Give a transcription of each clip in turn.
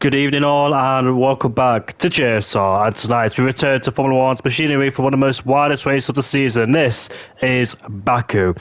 Good evening all and welcome back to JSR, and tonight we return to Formula One's machinery for one of the most widest races of the season. This is Baku.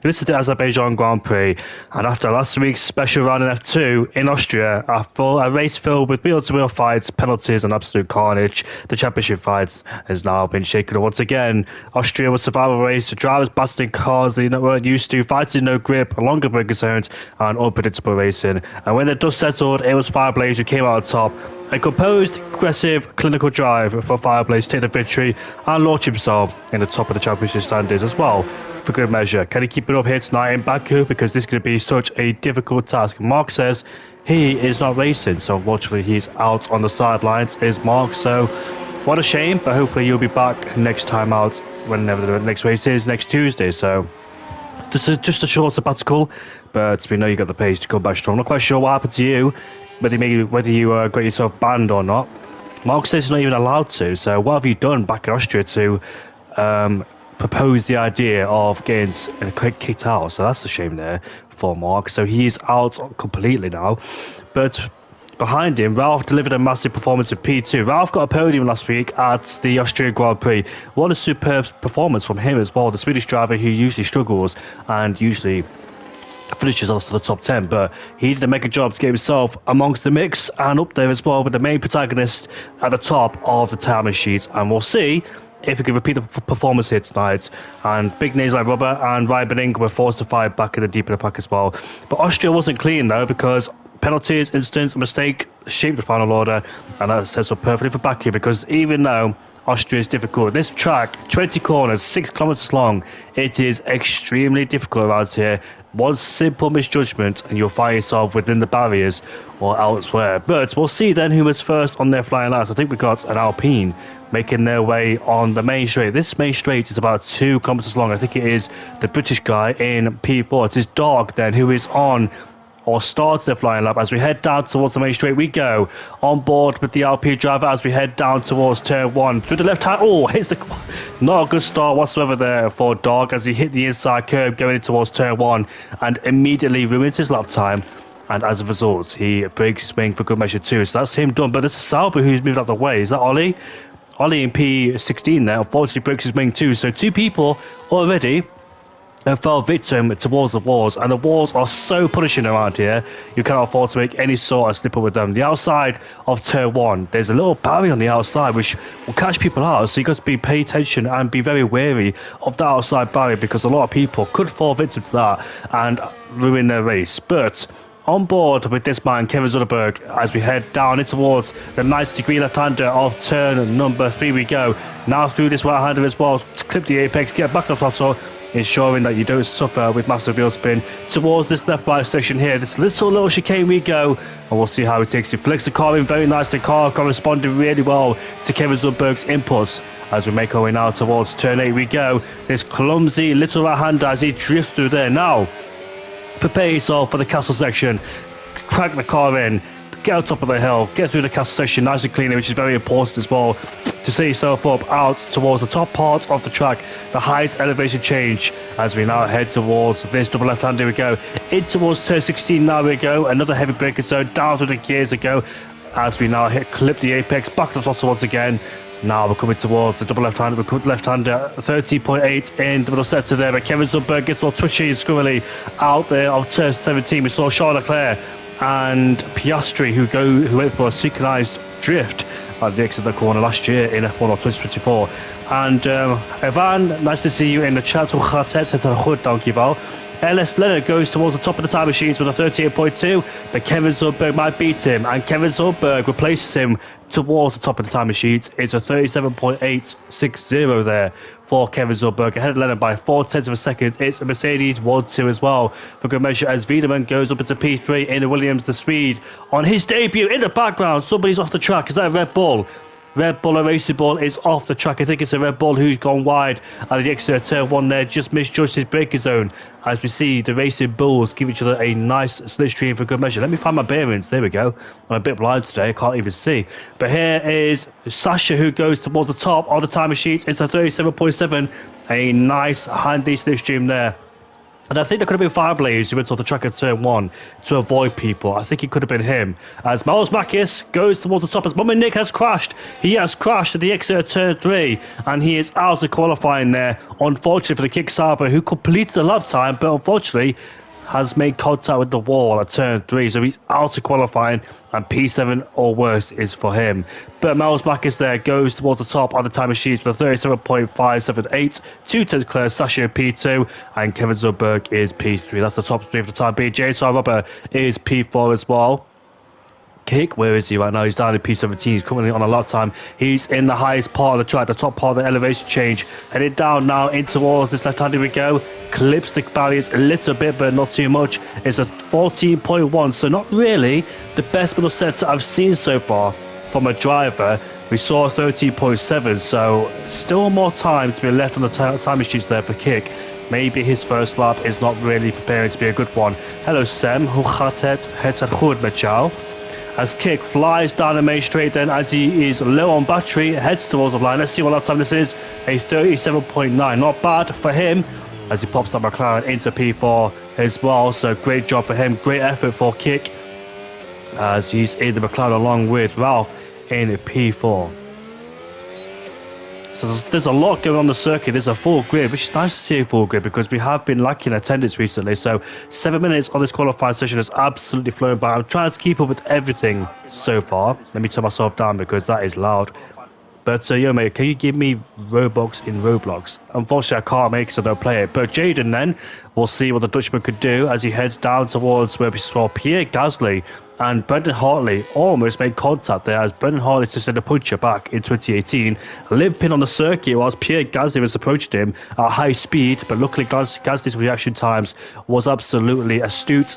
This is the Azerbaijan Grand Prix, and after last week's special round in F2 in Austria, a race filled with wheel-to-wheel fights, penalties and absolute carnage, the championship fights has now been shaken once again. Austria was a survival race, the drivers battling cars they weren't used to, fighting no grip, longer braking zones and unpredictable racing. And when the dust settled, it was Fireblaze who came out on top. A composed, aggressive, clinical drive for Fireblaze to take the victory and launch himself in the top of the championship standings as well, for good measure. Can he keep it up here tonight in Baku? Because this is going to be such a difficult task. Mark says he is not racing, so unfortunately he's out on the sidelines, is Mark. So what a shame, but hopefully you'll be back next time out, whenever the next race is, next Tuesday. So just a short sabbatical, but we know you got the pace to come back strong. Not quite sure what happened to you, whether you got yourself banned or not. Mark says he's not even allowed to. So what have you done back in Austria to propose the idea of getting kicked out? So that's a shame there for Mark. So he's out completely now. But behind him, Ralph delivered a massive performance in P2. Ralph got a podium last week at the Austrian Grand Prix. What a superb performance from him as well. The Swedish driver who usually struggles and usually finishes us to the top 10, but he did a mega job to get himself amongst the mix and up there as well with the main protagonist at the top of the timing sheets. And we'll see if we can repeat the performance here tonight. And big names like Robert and Ryan Benning were forced to fight back in the deep of the pack as well. But Austria wasn't clean though, because penalties, incidents, a mistake shaped the final order, and that sets up perfectly for Baku, because even though Austria is difficult, this track, 20 corners, 6 kilometers long, it is extremely difficult around here. One simple misjudgment and you'll find yourself within the barriers or elsewhere. But we'll see then who was first on their flying lines. I think we got an Alpine making their way on the main straight. This main straight is about 2 kilometers long. I think it is the British guy in P4. It is Dog then who is on or starts their flying lap. As we head down towards the main straight we go, on board with the LP driver as we head down towards turn 1 through the left hand. Oh, hits the, not a good start whatsoever there for Dog as he hit the inside curve going in towards turn 1 and immediately ruins his lap time, and as a result he breaks his wing for good measure too. So that's him done. But this is Sauber who's moved out the way. Is that Ollie in P16 there unfortunately breaks his wing too. So 2 people already fell victim towards the walls, and the walls are so punishing around here, you cannot afford to make any sort of slip up with them. The outside of turn 1, there's a little barrier on the outside which will catch people out, so you got to pay attention and be very wary of that outside barrier, because a lot of people could fall victim to that and ruin their race. But on board with this man, Kevin Zuckerberg, as we head down in towards the 90-degree left-hander of turn number 3 we go. Now through this right-hander as well, to clip the apex, get back off throttle, ensuring that you don't suffer with massive wheel spin towards this left-right section here. This little chicane we go, and we'll see how it takes it. Flicks the car in very nicely. The car corresponding really well to Kevin Zuckerberg's inputs. As we make our way now towards turn 8 we go. This clumsy little right-hander as he drifts through there. Now, prepare yourself for the castle section. Crank the car in. Get on top of the hill. Get through the castle section nice and cleanly, which is very important as well, to set yourself up out towards the top part of the track, the highest elevation change, as we now head towards this double left-hand. Here we go, in towards turn 16 now we go, another heavy braking zone, down through the gears we go, as we now clip the apex, back to the throttle once again. Now we're coming towards the double left-hander, 13.8 in the middle sector there, but Kevin Zuckerberg gets a little twitchy and squirrely out there of turn 17. We saw Charles Leclerc and Piastri who went for a synchronized drift at the exit of the corner last year in F1 of 2024. And Evan, nice to see you in the chat. Dankjewel. LS Leonard goes towards the top of the time machines with a 38.2, but Kevin Zuckerberg might beat him, and Kevin Zuckerberg replaces him towards the top of the time machines. It's a 37.860 there for Kevin Zuckerberg, ahead of Leonard by 0.4 of a second. It's a Mercedes 1-2 as well, for good measure, as Wiedemann goes up into P3 in the Williams, the Swede, on his debut. In the background, somebody's off the track. Is that a Red Bull? Red Bull, a racing ball, is off the track. I think it's a Red Bull who's gone wide at the exit of turn 1 there, just misjudged his braking zone. As we see the racing bulls give each other a nice slipstream for good measure. Let me find my bearings. There we go. I'm a bit blind today. I can't even see. But here is Sasha who goes towards the top of the timer sheet. It's a 37.7. A nice handy slipstream there And I think there could have been Fireblaze who went off the track at turn 1 to avoid people. I think it could have been him. As Miles Makis goes towards the top, as Mummy Nick has crashed. He has crashed at the exit of turn 3, and he is out of qualifying there. Unfortunately for the Kick Saber, who completed the lap time, but unfortunately has made contact with the wall at turn 3, so he's out of qualifying, and P7 or worse is for him. But Miles Makis there goes towards the top on the time machines for 37.578, 2 tenths clear Sasha P2, and Kevin Zumberg is P3. That's the top 3 for the time being. JSR Rubber is P4 as well. Kick, where is he right now? He's down in P17. He's currently on a lap time. He's in the highest part of the track, the top part of the elevation change. Headed down now in towards this left hand. Here we go. Clips the barriers a little bit, but not too much. It's a 14.1, so not really the best middle sector I've seen so far from a driver. We saw 13.7, so still more time to be left on the time machines there for Kick. Maybe his first lap is not really preparing to be a good one. Hello, Sam. Hoe gaat het? Het gaat goed met jou? As Kick flies down the main straight then, as he is low on battery, heads towards the line. Let's see what lap time this is. A 37.9. Not bad for him as he pops that McLaren into P4 as well. So great job for him. Great effort for Kick as he's in the McLaren along with Ralph in P4. So there's a lot going on the circuit. There's a full grid, which is nice to see a full grid because we have been lacking attendance recently. So 7 minutes on this qualifying session has absolutely flown by. I'm trying to keep up with everything so far. Let me turn myself down because that is loud. But yo mate, can you give me Robux in Roblox? Unfortunately I can't make it, so I don't play it. But Jaden then, we'll see what the Dutchman could do as he heads down towards where we saw Pierre Gasly and Brendan Hartley almost made contact there as Brendan Hartley just sent a puncher back in 2018, limping on the circuit whilst Pierre Gasly was approaching him at high speed. But luckily Gasly's reaction times was absolutely astute,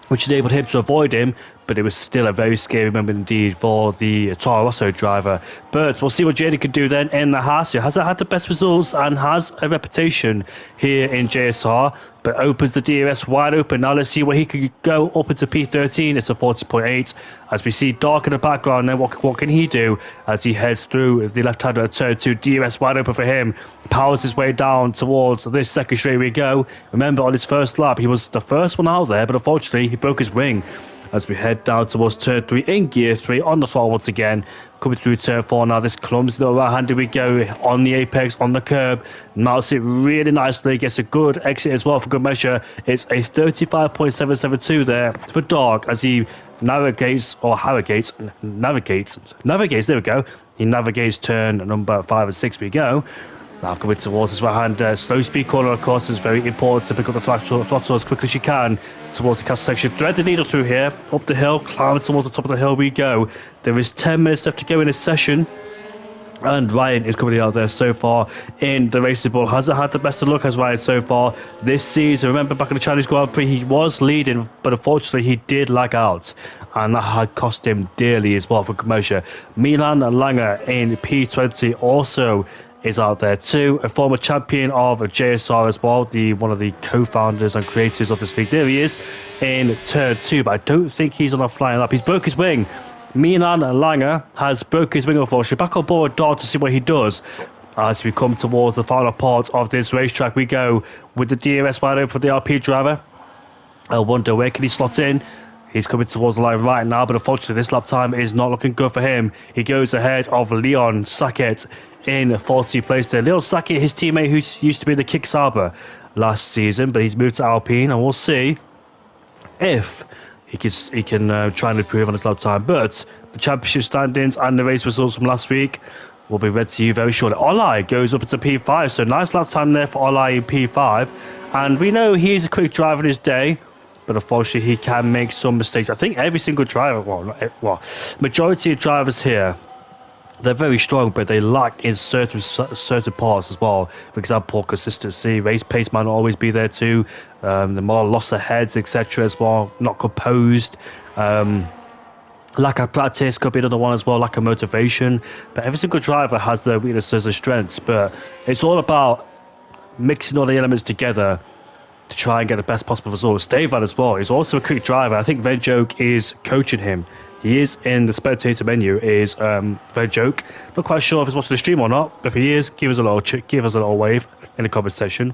which enabled him to avoid him, but it was still a very scary moment indeed for the Toro Rosso driver. But we'll see what Jaden could do then in the Haas. He hasn't had the best results and has a reputation here in JSR, but opens the DRS wide open. Now let's see where he could go up into P13. It's a 40.8. As we see dark in the background, then what can he do as he heads through the left-hander turn 2, DRS wide open for him, powers his way down towards this second straight we go. Remember, on his first lap, he was the first one out there, but unfortunately, he broke his wing. As we head down towards turn 3 in gear 3 on the throttle once again, coming through turn 4 now. This clumsy little right-hander we go on the apex, on the curb, mounts it really nicely, gets a good exit as well for good measure. It's a 35.772 there for Dog as he navigates, there we go. He navigates turn number 5 and 6 we go. Now coming towards this right-hand slow speed corner, of course, is very important to pick up the throttle as quickly as you can towards the castle section. Thread the needle through here, up the hill, climb towards the top of the hill we go. There is 10 minutes left to go in this session. And Ryan is coming out there so far in the racing ball. Hasn't had the best of luck as Ryan so far this season. Remember back in the Chinese Grand Prix, he was leading, but unfortunately he did lag out. And that had cost him dearly as well for good measure. Milan Langer in P20 also is out there too, a former champion of JSR as well, one of the co-founders and creators of this league. There he is in turn 2, but I don't think he's on a flying lap. He's broke his wing. Milan Langer has broke his wing, unfortunately. Back on board Dart to see what he does. As we come towards the final part of this racetrack, we go with the DRS wide open for the RP driver. I wonder where can he slot in. He's coming towards the line right now, but unfortunately this lap time is not looking good for him. He goes ahead of Leon Sackett in 40th place there. Leon Sackett, his teammate who used to be the Kick Saber last season, but he's moved to Alpine, and we'll see if he can try and improve on his lap time. But the championship standings and the race results from last week will be read to you very shortly. Olai goes up into P5, so nice lap time there for Olai in P5, and we know he's a quick driver in his day, but unfortunately he can make some mistakes. I think every single driver, majority of drivers here, they're very strong, but they lack in certain parts as well. For example, consistency, race pace might not always be there too. The more loss of heads, etc. as well, not composed. Lack of practice could be another one as well, lack of motivation. But every single driver has their weaknesses and strengths, but it's all about mixing all the elements together to try and get the best possible results. David as well is also a quick driver. I think Venjoke is coaching him. He is in the spectator menu, is Venjoke. Not quite sure if he's watching the stream or not, but if he is, give us a little wave in the comment section.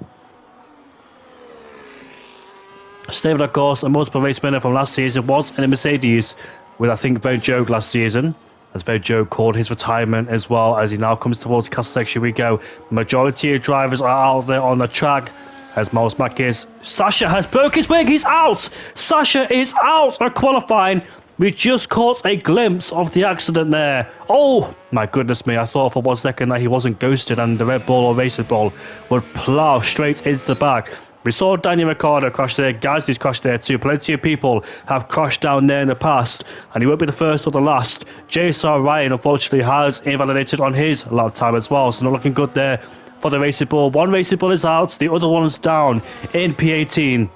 Staying of course, a multiple race winner from last season was in a Mercedes with, I think, Bo Joe last season. As Bo Joe called his retirement as well, as he now comes towards the castle section. We go. Majority of drivers are out there on the track. As Miles Mack is. Sasha has broke his wing. He's out. Sasha is out of qualifying. We just caught a glimpse of the accident there. Oh, my goodness me. I thought for 1 second that he wasn't ghosted and the Red Bull or Racing Bull would plough straight into the back. We saw Daniel Ricciardo crash there. Gasly's crashed there too. Plenty of people have crashed down there in the past, and he won't be the first or the last. JSR Ryan, unfortunately, has invalidated on his lap time as well, so not looking good there for the Racing Bull. One Racing Bull is out, the other one's down in P18.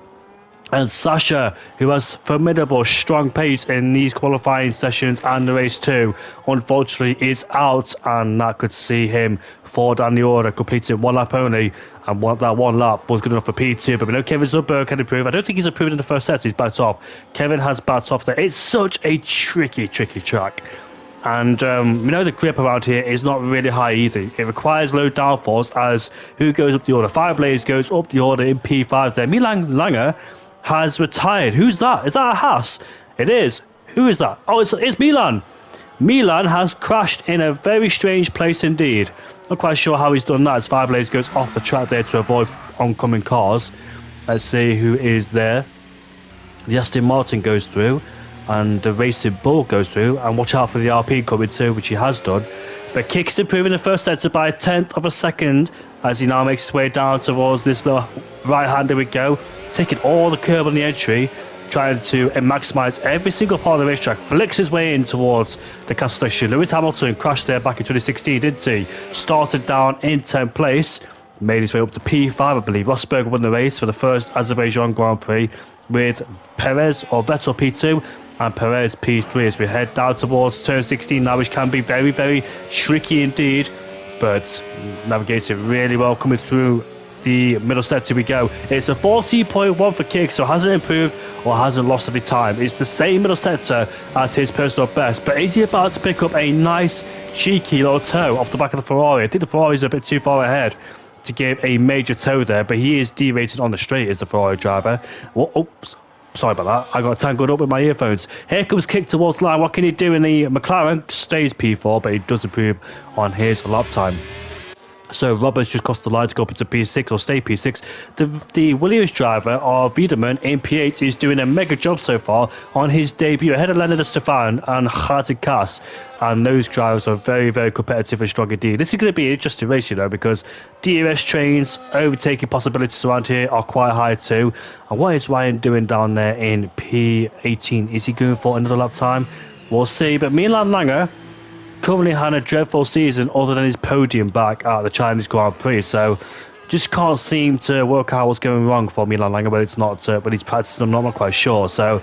And Sasha, who has formidable, strong pace in these qualifying sessions and the race too, unfortunately is out, and that could see him fall down the order, completing one lap only, and that one lap was good enough for P2. But we know Kevin Zubberg can improve. I don't think he's improved in the first set, he's backed off. Kevin has backed off there. It's such a tricky track. And we know the grip around here is not really high either. It requires low downforce, as who goes up the order? Fireblaze goes up the order in P5 there. Milan Langer has retired. Who's that? Is that a Haas? It is. Who is that? Oh, it's Milan. Milan has crashed in a very strange place indeed. Not quite sure how he's done that, as Fireblaze goes off the track there to avoid oncoming cars. Let's see who is there. The Aston Martin goes through, and the Racing Bull goes through, and watch out for the RP coming too, which he has done. But Kick's improving the first sector by a tenth of a second as he now makes his way down towards this little right-hander we go, taking all the curb on the entry, trying to maximise every single part of the racetrack, flicks his way in towards the castle section. Lewis Hamilton crashed there back in 2016, didn't he? Started down in 10th place, made his way up to P5, I believe. Rosberg won the race for the first Azerbaijan Grand Prix, with Perez or Vettel P2 and Perez P3 as we head down towards turn 16 now, which can be very, very tricky indeed, but navigates it really well coming through the middle sector we go. It's a 40.1 for Kick, so hasn't improved or hasn't lost any time. It's the same middle sector as his personal best, but is he about to pick up a nice cheeky little toe off the back of the Ferrari? I think the Ferrari's a bit too far ahead to give a major toe there, but he is derated on the straight as the Ferrari driver. Oops. Sorry about that. I got tangled up with my earphones. Here comes Kick towards the line. What can he do in the McLaren? Stays P4, but he does improve on his lap time. So Roberts just crossed the line to go up into P6 or stay P6. The Williams driver, Wiedemann, in P8 is doing a mega job so far on his debut ahead of Leonard de Stefan and Hartig Kass. And those drivers are very, very competitive and strong indeed. This is going to be an interesting race, you know, because DRS trains, overtaking possibilities around here are quite high too. And what is Ryan doing down there in P18? Is he going for another lap time? We'll see. But Milan Langer currently had a dreadful season other than his podium back at the Chinese Grand Prix, so just can't seem to work out what's going wrong for Milan Langer, but it's not, but he's practicing, I'm not quite sure, so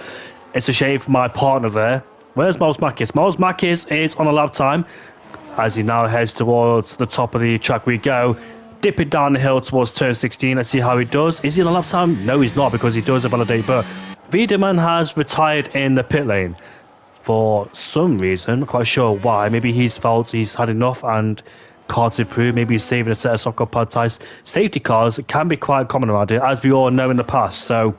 it's a shame for my partner there. Where's Miles Mackis? Miles Mackis is on a lap time as he now heads towards the top of the track we go, dipping down the hill towards turn 16. Let's see how he does. Is he on a lap time? No, he's not, because he does validate, but Wiedemann has retired in the pit lane for some reason. Not quite sure why. Maybe he's felt he's had enough and can't improve. Maybe he's saving a set of soccer pod ties. Safety cars can be quite common around here, as we all know in the past. So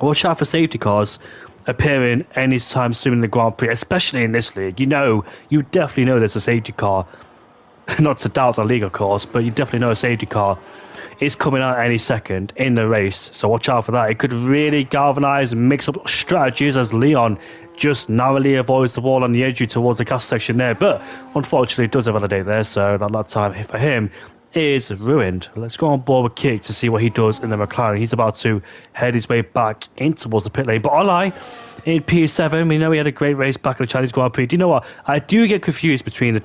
watch out for safety cars appearing anytime soon in the Grand Prix, especially in this league. You know, you definitely know there's a safety car. Not to doubt the league, of course, but you definitely know a safety car is coming out any second in the race. So watch out for that. It could really galvanise and mix up strategies as Leon just narrowly avoids the wall on the edge towards the castle section there, but unfortunately it does have a day there, so that time for him is ruined. Let's go on board with Kick to see what he does in the McLaren. He's about to head his way back in towards the pit lane, but Olai in P7, we know he had a great race back in the Chinese Grand Prix. Do you know what? I do get confused between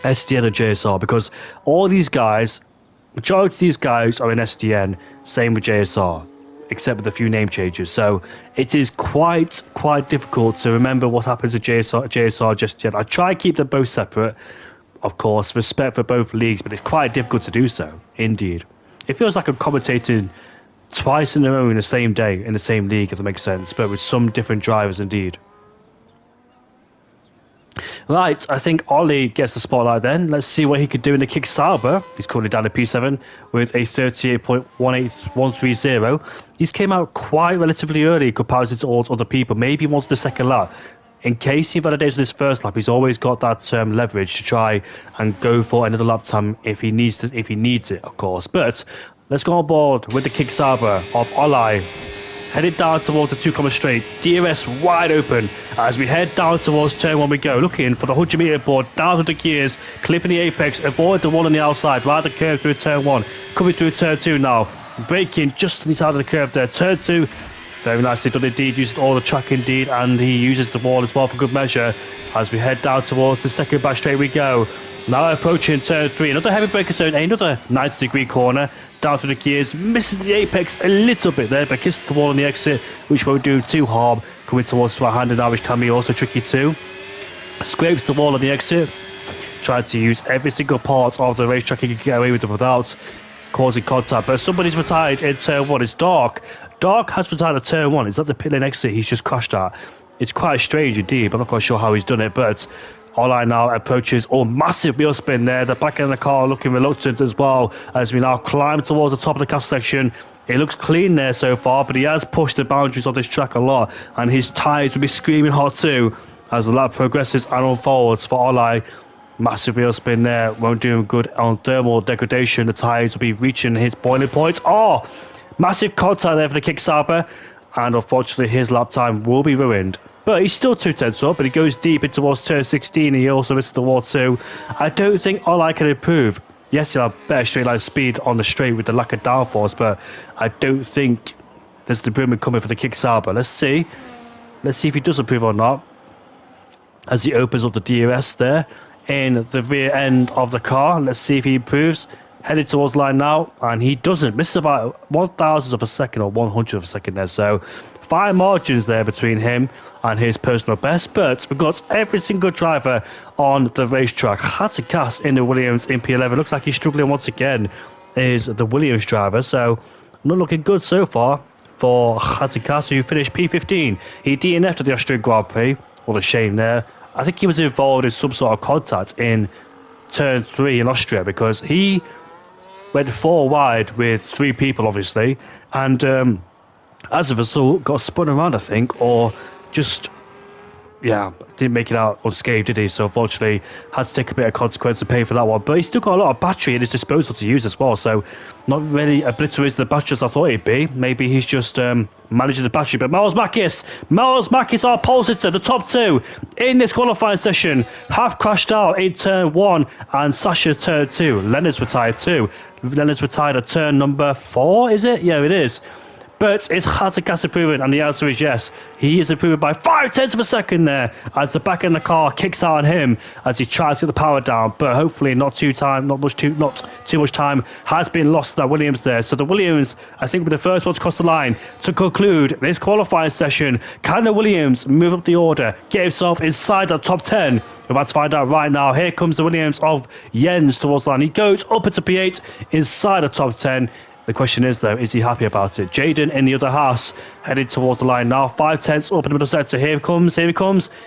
SDN and JSR, because all these guys, majority of these guys are in SDN, same with JSR, except with a few name changes. So it is quite difficult to remember what happens to JSR just yet. I try to keep them both separate, of course, respect for both leagues, but it's quite difficult to do so, indeed. It feels like I'm commentating twice in a row in the same day, in the same league, if that makes sense, but with some different drivers, indeed. Right, I think Ollie gets the spotlight then. Let's see what he could do in the kick Sauber. He's currently down to P7 with a 38.18130. He's came out quite relatively early in comparison to all other people. Maybe he wanted the second lap. In case he validates his first lap, he's always got that leverage to try and go for another lap time if he needs it, of course. But let's go on board with the kick Sauber of Ollie. Headed down towards the 2 straight. DRS wide open as we head down towards turn 1 we go. Looking for the 100 meter board, down to the gears, clipping the apex, avoid the wall on the outside, right the curve through turn 1. Coming through turn 2 now. Braking just on the side of the curve there. Turn 2, very nicely done indeed, using all the track indeed, and he uses the wall as well for good measure. As we head down towards the second back straight we go. Now approaching turn 3, another heavy braking zone, another 90-degree corner. Down through the gears, misses the apex a little bit there, but kisses the wall on the exit, which won't do too harm. Coming towards right-handed now, which can be also tricky too. Scrapes the wall on the exit, trying to use every single part of the racetrack he can get away with it without causing contact. But somebody's retired in turn 1, it's Dark. Dark has retired at turn 1, is that the pit lane exit he's just crashed at? It's quite strange indeed, but I'm not quite sure how he's done it, but Ollie now approaches, massive wheel spin there. The back end of the car looking reluctant as well as we now climb towards the top of the castle section. It looks clean there so far, but he has pushed the boundaries of this track a lot, and his tyres will be screaming hot too as the lap progresses and unfolds for Ollie. Massive wheel spin there, won't do him good on thermal degradation. The tyres will be reaching his boiling point. Massive contact there for the kick Sauber, and unfortunately his lap time will be ruined. But he's still 2/10 up, but he goes deep in towards turn 16. He also misses the wall too. I don't think Ollie can improve. Yes, he'll have better straight line speed on the straight with the lack of downforce, but I don't think there's the improvement coming for the kick Sauber. Let's see. Let's see if he does improve or not. As he opens up the DRS there in the rear end of the car. Let's see if he improves. Headed towards line now, and he doesn't. Misses about 1,000th of a second or 100th of a second there. So fine margins there between him and his personal best, but we've got every single driver on the racetrack. Hatzikas in the Williams in P11. Looks like he's struggling once again, is the Williams driver, so not looking good so far for Hatzikas, who finished P15. He DNF'd at the Austrian Grand Prix. What a shame there. I think he was involved in some sort of contact in turn 3 in Austria, because he went 4 wide with 3 people, obviously, and as a result, got spun around, I think, or just, didn't make it out unscathed, did he? So unfortunately, had to take a bit of consequence and pay for that one. But he's still got a lot of battery at his disposal to use as well, so not really obliterated the battery as I thought he'd be. Maybe he's just managing the battery. But Miles Makis, our pole sitter, the top 2 in this qualifying session, have crashed out in turn 1 and Sasha turn 2. Leonard's retired too. Leonard's retired at turn number 4, is it? Yeah, it is. But it's Hatzikas improving, and the answer is yes. He is improving by 0.5 of a second there as the back end of the car kicks out on him as he tries to get the power down. But hopefully not too much time has been lost to that Williams there. So the Williams, I think, will be the first one to cross the line to conclude this qualifying session. Can the Williams move up the order, get himself inside the top 10? We're about to find out right now. Here comes the Williams of Jens towards the line. He goes up into P8 inside the top 10. The question is, though, is he happy about it? Jaden in the other house, headed towards the line now. 5/10 up in the middle sector. Here he comes.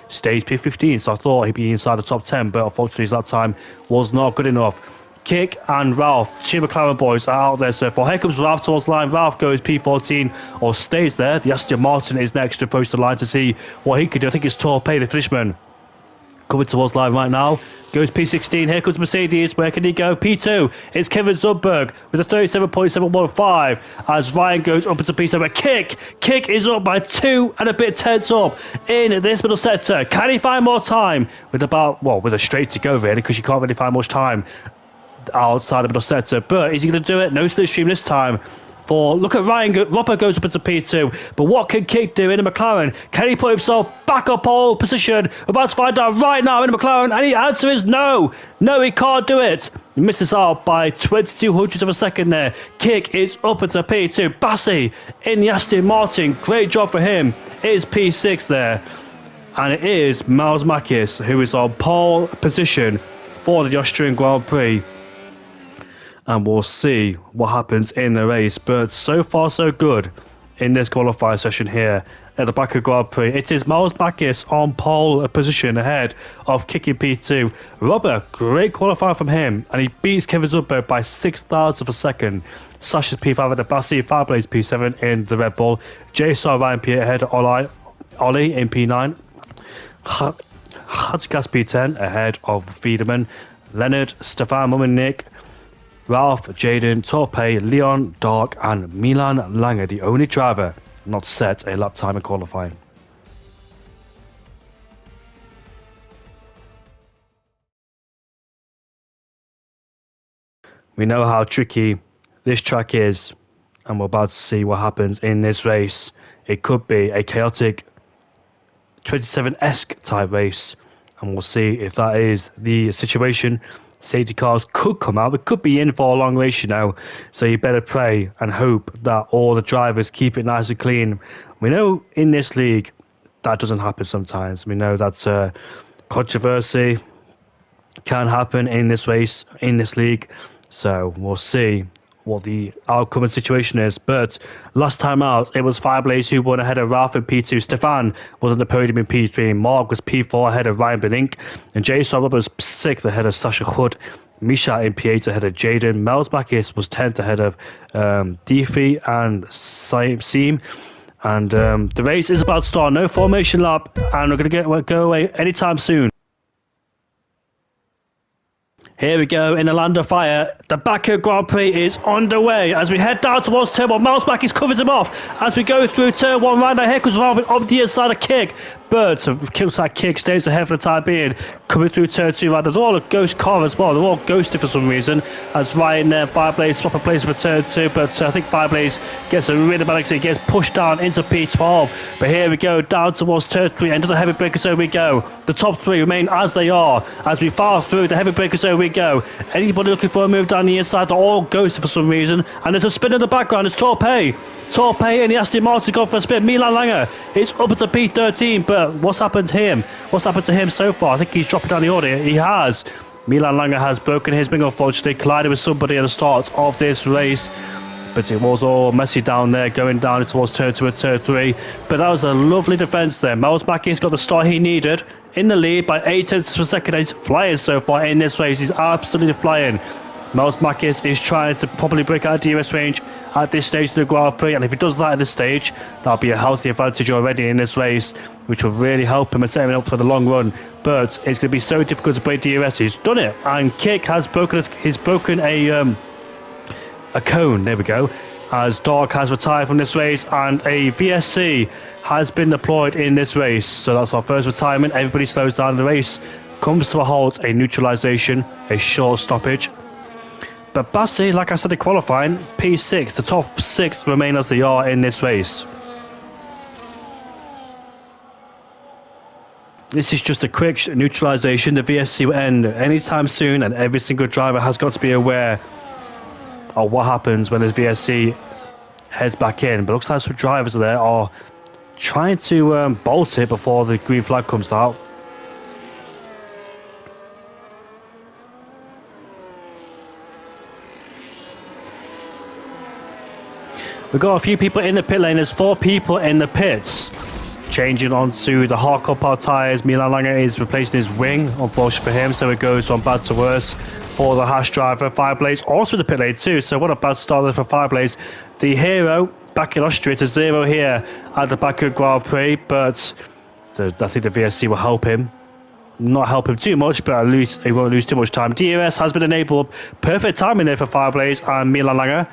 Stays P15, so I thought he'd be inside the top 10, but unfortunately that time was not good enough. Kick and Ralph, 2 McLaren boys are out there so far. Here comes Ralph towards the line. Ralph goes P14 or stays there. The Aston Martin is next to approach the line to see what he could do. I think it's Torpay, the Finishman, coming towards line right now. Goes P16. Here comes Mercedes. Where can he go? P2. It's Kevin Zundberg with a 37.715 as Ryan goes up into P7. Kick is up by 2 and a bit tenths up in this middle sector. Can he find more time? With a straight to go, really, because you can't really find much time outside the middle sector. But is he going to do it? No slipstream this time. Look at Ryan. Roper goes up into P2. But what can Kick do in a McLaren? Can he put himself back up pole position? We're about to find out right now in a McLaren. And the answer is no. No, he can't do it. He misses out by 0.02 of a second there. Kick is up into P2. Bassi in the Aston Martin. Great job for him. It is P6 there. And it is Miles Makis who is on pole position for the Austrian Grand Prix. And we'll see what happens in the race. But so far, so good in this qualifying session here at the Baku Grand Prix. It is Miles Makis on pole position ahead of Kik in P2. Robert, great qualifier from him, and he beats Kevin Zubbo by 6,000 of a second. Sasha's P5 at the Bassi, Fireblaze P7 in the Red Bull. JSR Ryan P8 ahead of Ollie in P9. Hadgas P10 ahead of Fiederman. Leonard, Stefan Muminik, Ralph, Jaden, Torpe, Leon, Dark, and Milan Lange, the only driver not set a lap time in qualifying. We know how tricky this track is, and we're about to see what happens in this race. It could be a chaotic 27-esque type race, and we'll see if that is the situation. Safety cars could come out. We could be in for a long race, you know, so you better pray and hope that all the drivers keep it nice and clean. We know in this league that doesn't happen sometimes. We know that controversy can happen in this race, in this league, so we'll see what the outcome and situation is. But last time out, it was Fireblaze who won ahead of Ralph in P2. Stefan was on the podium in P3. Mark was P4 ahead of Ryan Benink. And Jason Roberts was 6th ahead of Sasha Hood. Misha in P8 ahead of Jaden. Mel's Bakis was 10th ahead of Defi and Seam. And the race is about to start. No formation lap, and we're going to go away anytime soon. Here we go in the land of fire. The Baku Grand Prix is underway as we head down towards turn 1. Miles Makis covers him off as we go through turn 1. Right now, here comes Robin up the inside of Kick. But Killside Kick stays ahead for the time being. Coming through turn 2, right, they're all a ghost car as well. They're all ghosted for some reason. As Ryan there, Fireblaze swap a place for turn 2. But I think Fireblaze gets a really bad exit. He gets pushed down into P12. But here we go, down towards turn 3. Into the heavy breaker zone we go. The top 3 remain as they are. As we fire through the heavy breaker zone we go. Anybody looking for a move down the inside, they're all ghosted for some reason. And there's a spin in the background. It's Torpe and the Aston Martin go for a spin. Milan Lange is up to P13, but what's happened to him? What's happened to him so far? I think he's dropping down the order. He has. Milan Lange has broken his wing, unfortunately, collided with somebody at the start of this race. But it was all messy down there, going down towards turn 2 and turn 3. But that was a lovely defence there. Miles Makis got the start he needed in the lead by 8 tenths per second. He's flying so far in this race. He's absolutely flying. Miles Makis is trying to probably break out of DRS range at this stage of the Grand Prix, and if he does that at this stage, that'll be a healthy advantage already in this race, which will really help him and set him up for the long run. But it's going to be so difficult to break DRS. He's done it, and Kick has broken a cone. There we go. As Dark has retired from this race, and a VSC has been deployed in this race. So that's our first retirement. Everybody slows down. The race comes to a halt, a neutralisation, a short stoppage. But Bassi, like I said in qualifying, P6, the top 6 remain as they are in this race. This is just a quick neutralisation. The VSC will end anytime soon, and every single driver has got to be aware of what happens when this VSC heads back in. But it looks like some drivers there are trying to bolt it before the green flag comes out. We've got a few people in the pit lane. There's 4 people in the pits. Changing onto the hardcore power tyres. Milan Lange is replacing his wing, unfortunately for him, so it goes from bad to worse for the Haas driver. Fireblaze also in the pit lane too, so what a bad start there for Fireblaze. The hero back in Austria to 0 here at the Baku Grand Prix, but I think the VSC will help him. Not help him too much, but at least he won't lose too much time. DRS has been enabled. Perfect timing there for Fireblaze and Milan Lange.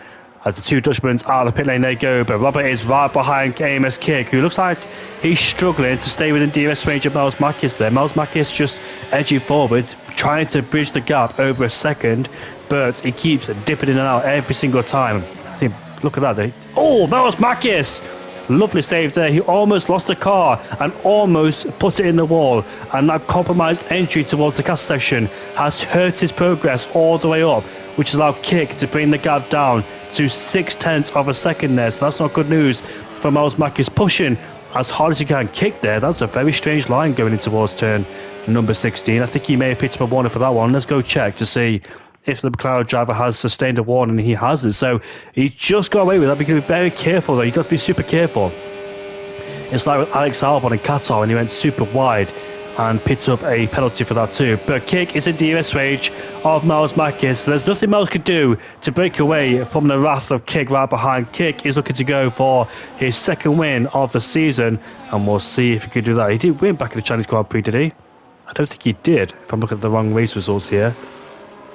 As the 2 Dutchmen out of the pit lane they go, but Robert is right behind AMS Kick, who looks like he's struggling to stay within DRS range of Miles Makis there. Miles Makis just edging forwards, trying to bridge the gap over a second, but he keeps dipping in and out every single time. I think, look at that. Oh, Miles Makis! Lovely save there. He almost lost the car and almost put it in the wall, and that compromised entry towards the cast section has hurt his progress all the way up, which has allowed Kick to bring the gap down to 0.6 of a second there. So that's not good news for Miles Makis, pushing as hard as he can. Kick there. That's a very strange line going in towards turn number 16. I think he may have picked up a warning for that one. Let's go check to see if the McLaren driver has sustained a warning. He hasn't, so he just got away with that. Because be very careful though. You got to be super careful. It's like with Alex Albon and Qatar when he went super wide and picked up a penalty for that too. But Kick is in DRS range of Miles Marquez. There's nothing Miles could do to break away from the wrath of Kick right behind. Kick is looking to go for his second win of the season, and we'll see if he can do that. He did win back in the Chinese Grand Prix, did he? I don't think he did, if I'm looking at the wrong race results here.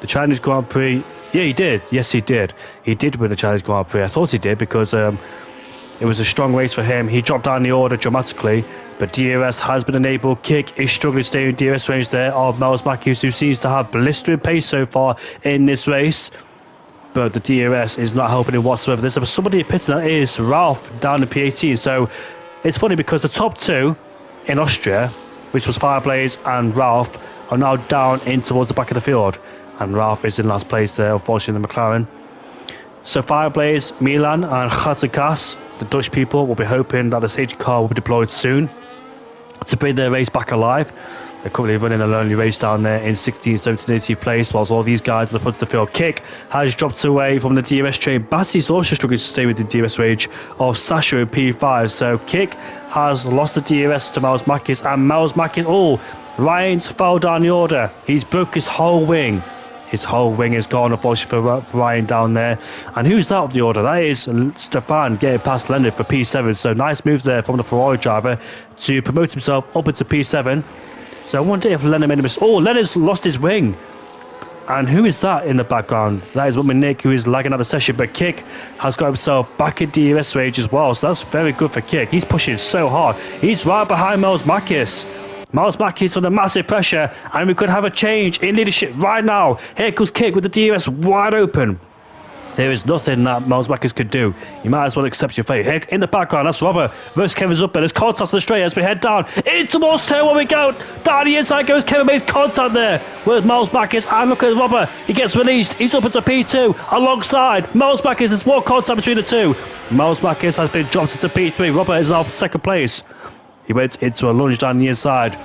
The Chinese Grand Prix, yeah, he did. Yes, he did. He did win the Chinese Grand Prix. I thought he did because it was a strong race for him. He dropped down the order dramatically, but DRS has been enabled. Kick is struggling to stay in DRS range there of Miles Marquez, who seems to have blistering pace so far in this race. But the DRS is not helping him whatsoever. There's somebody pitting, that is Ralph down in P18. So it's funny because the top two in Austria, which was Fireblaze and Ralph, are now down in towards the back of the field. And Ralph is in last place there, unfortunately, in the McLaren. So Fireblaze, Milan and Gattekas, the Dutch people, will be hoping that the safety car will be deployed soon to bring their race back alive. They're currently running a lonely race down there in 16th, 17th, 18th place, whilst all these guys at the front of the field. Kick has dropped away from the DRS train. Bassi's also struggling to stay within DRS range of Sasha in P5. So Kick has lost the DRS to Miles Marquez, and Miles Marquez, Ryan's fell down the order. He's broke his whole wing. His whole wing is gone, unfortunately, for Ryan down there. And who's that up the order? That is Stefan getting past Leonard for P7. So nice move there from the Ferrari driver to promote himself up into P7. So I wonder if Leonard made a mistake. Leonard's lost his wing. And who is that in the background? That is Nick, who is lagging out the session. But Kick has got himself back in DRS range as well. So that's very good for Kick. He's pushing so hard. He's right behind Miles Marquez. Miles Marquez under massive pressure, and we could have a change in leadership right now. Here comes Kick with the DRS wide open. There is nothing that Miles Marquez could do. You might as well accept your fate. Here in the background, that's Robert versus Kevin Zucker. There's contact on the straight as we head down into towards turn one. We go down the inside goes Kevin, makes contact there with Miles Marquez, and look at Robert. He gets released. He's up into P2 alongside Miles Marquez. There's more contact between the two. Miles Marquez has been dropped into P3. Robert is now second place. He went into a lunge down the inside.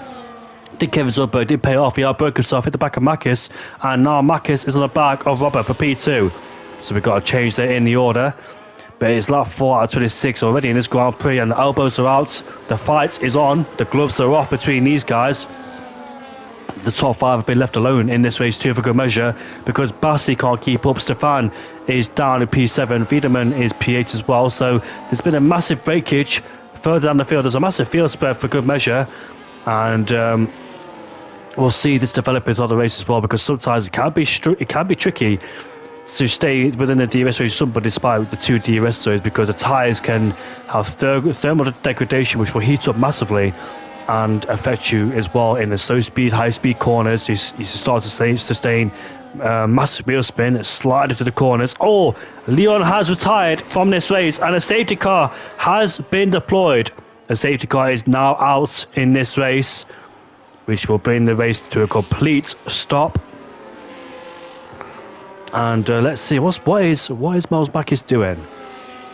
Did Kevin Zucker, did pay off. He outbroke himself, hit the back of Marquez, and now Marquez is on the back of Robert for P2. So we've got to change that in the order. But it's lap 4 out of 26 already in this Grand Prix, and the elbows are out. The fight is on. The gloves are off between these guys. The top 5 have been left alone in this race too for good measure, because Bassi can't keep up. Stefan is down in P7. Wiedemann is P8 as well. So there's been a massive breakage further down the field. There's a massive field spread for good measure, and we'll see this develop into other races as well, because sometimes it can be tricky to stay within the DRS range, but despite the two DRS zones, because the tyres can have thermal degradation, which will heat up massively and affect you as well in the slow speed, high speed corners. You start to sustain massive wheel spin, slide into the corners. Leon has retired from this race, and a safety car has been deployed. A safety car is now out in this race, which will bring the race to a complete stop. And let's see, what is Miles Marquez doing?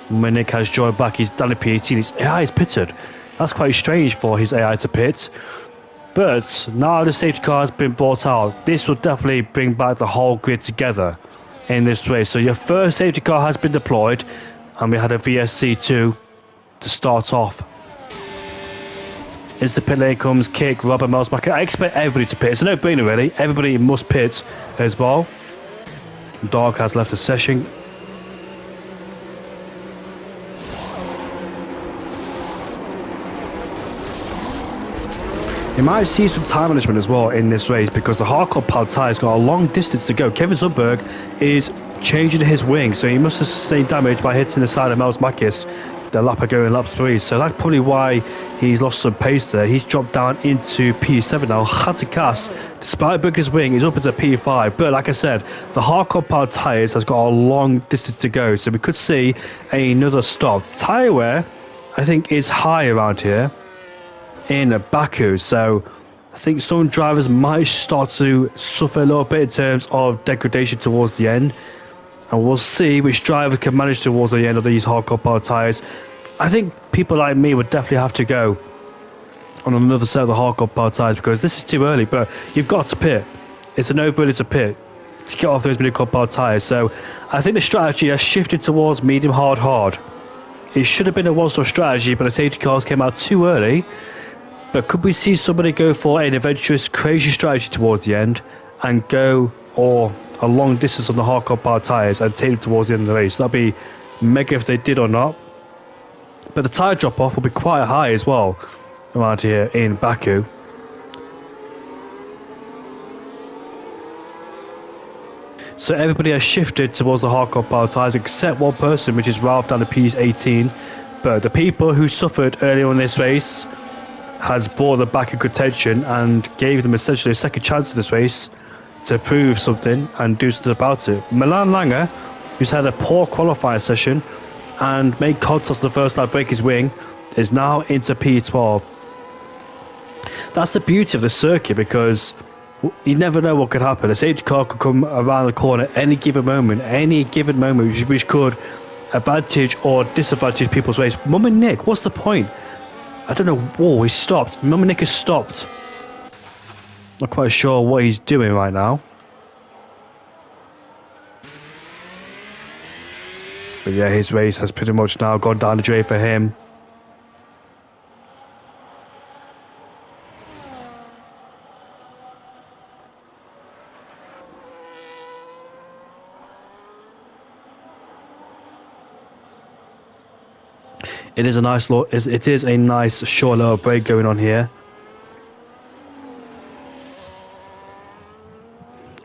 Nick has joined back. He's done a P18. His AI is pitted. That's quite strange for his AI to pit. But now the safety car has been brought out. This will definitely bring back the whole grid together in this race. So your first safety car has been deployed, and we had a VSC2 to start off. Into the pit lane comes Kick, Robert, Miles Marquez. I expect everybody to pit. It's a no-brainer really. Everybody must pit as well. Dog has left the session. You might see some time management as well in this race, because the hardcore powered tyre's got a long distance to go. Kevin Sundberg is changing his wing, so he must have sustained damage by hitting the side of Miles Marquez the lap ago in lap 3. So that's probably why he's lost some pace there. He's dropped down into P7 now. Gattekas, despite breaking his wing, is up into P5. But like I said, the hardcore powered tyres has got a long distance to go, so we could see another stop. Tyre wear, I think, is high around here in Baku, so I think some drivers might start to suffer a little bit in terms of degradation towards the end, and we'll see which drivers can manage towards the end of these hardcore powered tyres. I think people like me would definitely have to go on another set of the hardcore powered tyres, because this is too early, but you've got to pit. It's a no-brainer to pit to get off those mini compound tyres. So I think the strategy has shifted towards medium hard. It should have been a one-stop strategy, but the safety cars came out too early. But could we see somebody go for an adventurous, crazy strategy towards the end and go or a long distance on the hard compound tyres and take them towards the end of the race? That'd be mega if they did or not. But the tyre drop-off will be quite high as well around here in Baku. So everybody has shifted towards the hard compound tyres except one person, which is Ralph down the P18. But the people who suffered earlier in this race has brought them back in contention and gave them essentially a second chance in this race to prove something and do something about it. Milan Langer, who's had a poor qualifying session and made contact on the first lap, break his wing, is now into P12. That's the beauty of the circuit, because you never know what could happen. A safety car could come around the corner any given moment, which could advantage or disadvantage people's race. Mum and Nick, what's the point? I don't know. Whoa, he stopped. Mum and Nick has stopped. Not quite sure what he's doing right now. But yeah, his race has pretty much now gone down the drain for him. It is a nice short little break going on here.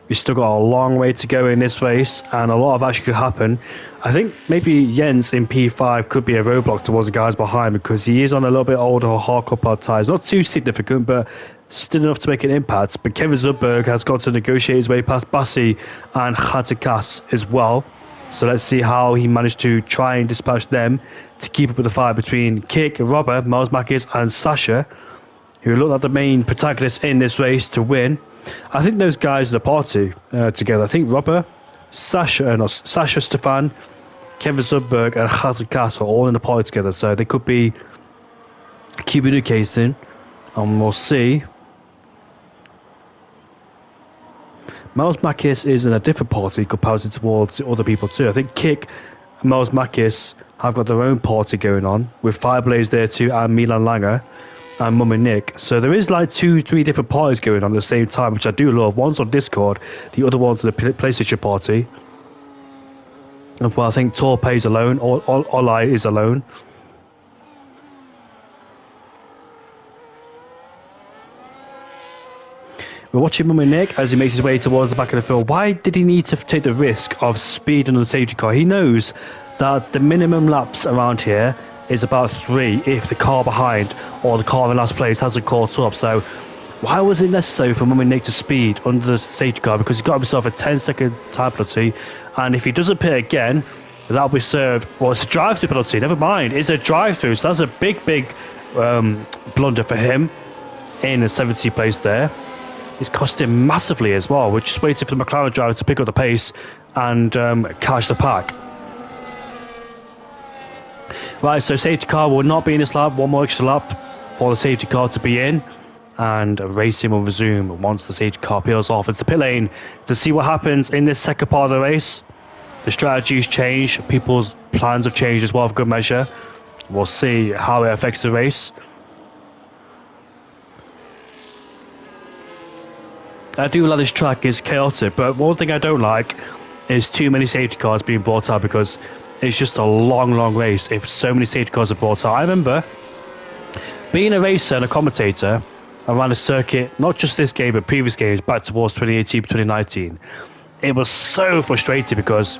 We've still got a long way to go in this race, and a lot of action could happen. I think maybe Jens in P5 could be a roadblock towards the guys behind, because he is on a little bit older hard compound tyres. Not too significant, but still enough to make an impact. But Kevin Zundberg has got to negotiate his way past Bassi and Khatikas as well. So let's see how he managed to try and dispatch them to keep up with the fight between Kik, Robert, Miles Makis and Sasha, who looked like the main protagonists in this race to win. I think those guys are the party together. I think Robert, Sasha, Stefan, Kevin Zundberg and Khatikas are all in the party together. So they could be communicating, and we'll see. Miles Makis is in a different party compared towards other people too. I think Kik and Miles Makis have got their own party going on, with Fireblaze there too, and Milan Langer and Mum and Nick. So there is like 2-3 different parties going on at the same time, which I do love. One's on Discord, the other one's the PlayStation party. And well, I think Torpe's alone, or Olai is alone. We're watching Mum and Nick as he makes his way towards the back of the field. Why did he need to take the risk of speeding on the safety car? He knows that the minimum laps around here is about 3 if the car behind or the car in last place hasn't caught up. So why was it necessary for Mum and Nick to speed under the safety car? Because he got himself a 10-second time penalty, and if he doesn't pit again, that'll be served. Well, it's a drive-through penalty. Never mind, it's a drive-through. So that's a big blunder for him in the 70th place there. It's cost him massively as well. We're just waiting for the McLaren driver to pick up the pace and catch the pack. Right, so safety car will not be in this lap. One more extra lap for the safety car to be in, and racing will resume once the safety car peels off into the pit lane to see what happens in this second part of the race. The strategy's changed. People's plans have changed as well for good measure. We'll see how it affects the race. I do like this track, is chaotic, but one thing I don't like is too many safety cars being brought out, because it's just a long race if so many safety cars are brought out. I remember being a racer and a commentator around the circuit, not just this game, but previous games back towards 2018, 2019. It was so frustrating because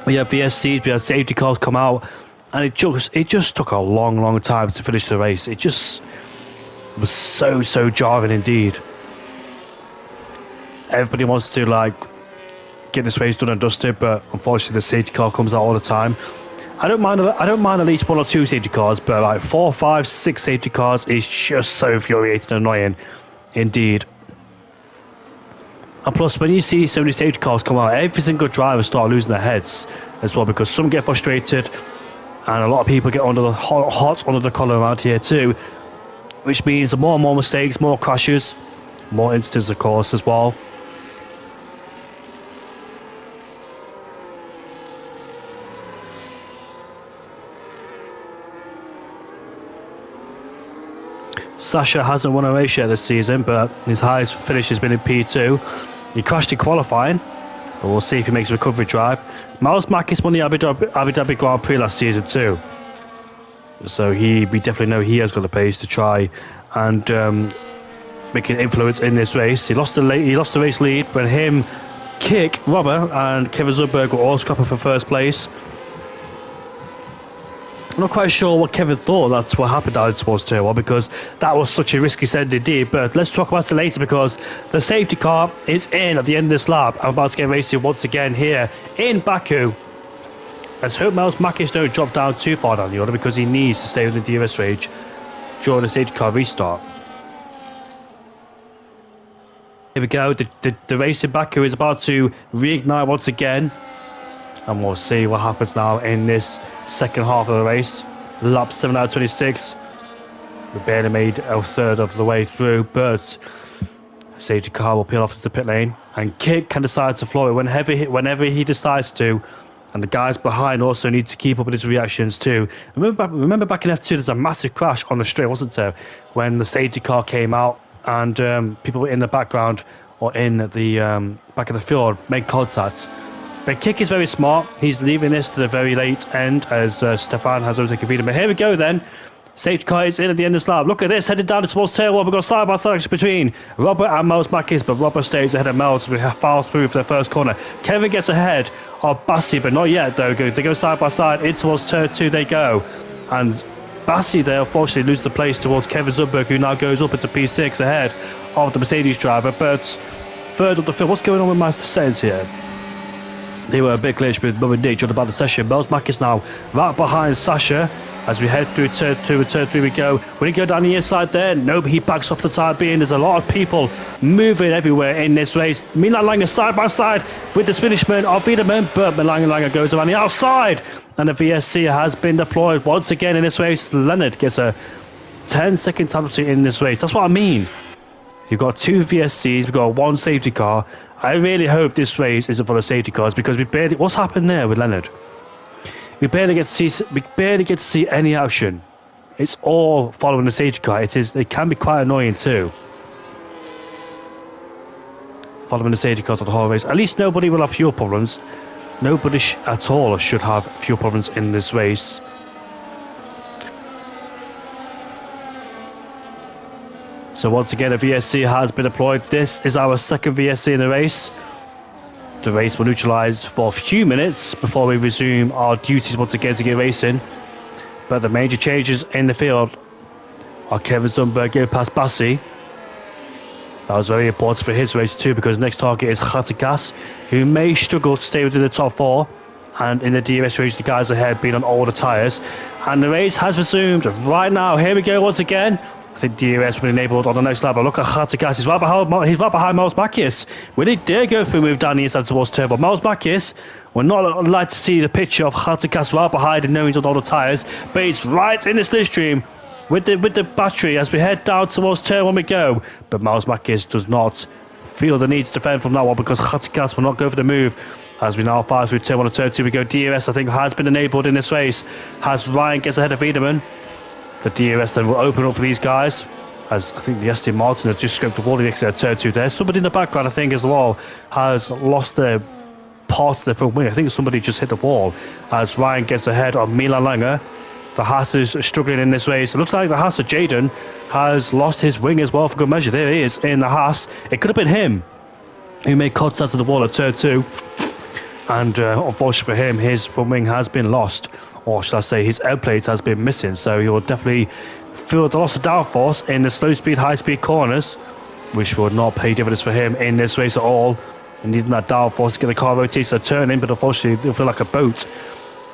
we had VSCs, we had safety cars come out, and it just took a long time to finish the race. It just was so jarring indeed. Everybody wants to get this race done and dusted, but unfortunately the safety car comes out all the time. I don't mind at least 1 or 2 safety cars, but like 4, 5, 6 safety cars is just so infuriating and annoying indeed. And plus, when you see so many safety cars come out, every single driver start losing their heads as well, because some get frustrated and a lot of people get hot under the collar around here too, which means more and more mistakes, more crashes, more incidents of course as well. Sasha hasn't won a race yet this season, but his highest finish has been in P2. He crashed in qualifying, but we'll see if he makes a recovery drive. Miles Makis won the Abu Dhabi Grand Prix last season too. So we definitely know he has got the pace to try and make an influence in this race. He lost the race lead when him, Kick, Robert and Kevin Zumberg were all scrapping for first place. I'm not quite sure what Kevin thought that's what happened out towards turn 1, because that was such a risky send indeed. But let's talk about it later, because the safety car is in at the end of this lap. I'm about to get racing once again here in Baku. Let's hope Miles Makis don't drop down too far down the order, because he needs to stay within the DRS range during the safety car restart. Here we go, the race in Baku is about to reignite once again, and we'll see what happens now in this second half of the race. Lap 7 out of 26. We barely made a third of the way through, but safety car will peel off to the pit lane, and Kick can decide to floor it whenever he decides to, and the guys behind also need to keep up with his reactions too. Remember back in F2 there's a massive crash on the straight, wasn't there, when the safety car came out and people in the background or in the back of the field made contact. But Kick is very smart. He's leaving this to the very late end as Stefan has overtaken Vida. But here we go then. Safety car is in at the end of the lap. Look at this, headed down towards turn 1. We've got side by side between Robert and Miles Makis, but Robert stays ahead of Miles. We have fouled through for the first corner. Kevin gets ahead of Bassi, but not yet though. They go side by side in towards turn 2. They go, and Bassi there unfortunately loses the place towards Kevin Zumberg, who now goes up into P6 ahead of the Mercedes driver. But third of the field. What's going on with my settings here? They were a bit glitched with Mum and Nick during about the session. Miles Makis now right behind Sasha as we head through turn 2 and turn 3 we go. When he go down the inside there, nope, he backs off the time being. There's a lot of people moving everywhere in this race. Milan Langer side by side with the finishman of Wiedemann, but Milan Langer goes around the outside, and the VSC has been deployed once again in this race. Leonard gets a 10-second time in this race. That's what I mean. You've got 2 VSCs, we've got 1 safety car. I really hope this race isn't full of safety cars, because we barely... What's happened there with Leonard? We barely get to see any action. It's all following the safety car. It can be quite annoying too. Following the safety car to the whole race. At least nobody will have fuel problems. Nobody at all should have fuel problems in this race. So once again, a VSC has been deployed. This is our second VSC in the race. The race will neutralise for a few minutes before we resume our duties once again to get racing. But the major changes in the field are Kevin Zumberg going past Bassi. That was very important for his race too, because next target is Khatikas, who may struggle to stay within the top 4. And in the DRS range, the guys ahead being on older tyres. And the race has resumed right now. Here we go once again. I think DRS will be enabled on the next lap. But look at Khatikas, he's right behind Miles Makis. Will he dare go through move down the inside towards turn? But Miles Makis, we're not allowed to see the picture of Khatikas right behind and knowing he's on all the tyres. But he's right in the slipstream with the battery as we head down towards turn 1 we go. But Miles Makis does not feel the need to defend from that one, because Khatikas will not go for the move. As we now fire through turn 1 and turn 2 we go. DRS I think has been enabled in this race, as Ryan gets ahead of Wiedemann. The DRS then will open up for these guys, as I think the Aston Martin has just scoped the wall next to turn 2 there. Somebody in the background, I think, as well, has lost their part of their front wing. I think somebody just hit the wall as Ryan gets ahead of Milan Langer. The Haas is struggling in this race. It looks like the Haas of Jaden has lost his wing as well for good measure. There he is in the Haas. It could have been him who made contact to the wall at turn 2. And unfortunately for him, his front wing has been lost. Or should I say his end plate has been missing, so he will definitely feel the loss of downforce in the slow speed, high speed corners, which will not pay dividends for him in this race at all. And needing that downforce to get the car rotated to turn in, but unfortunately it'll feel like a boat.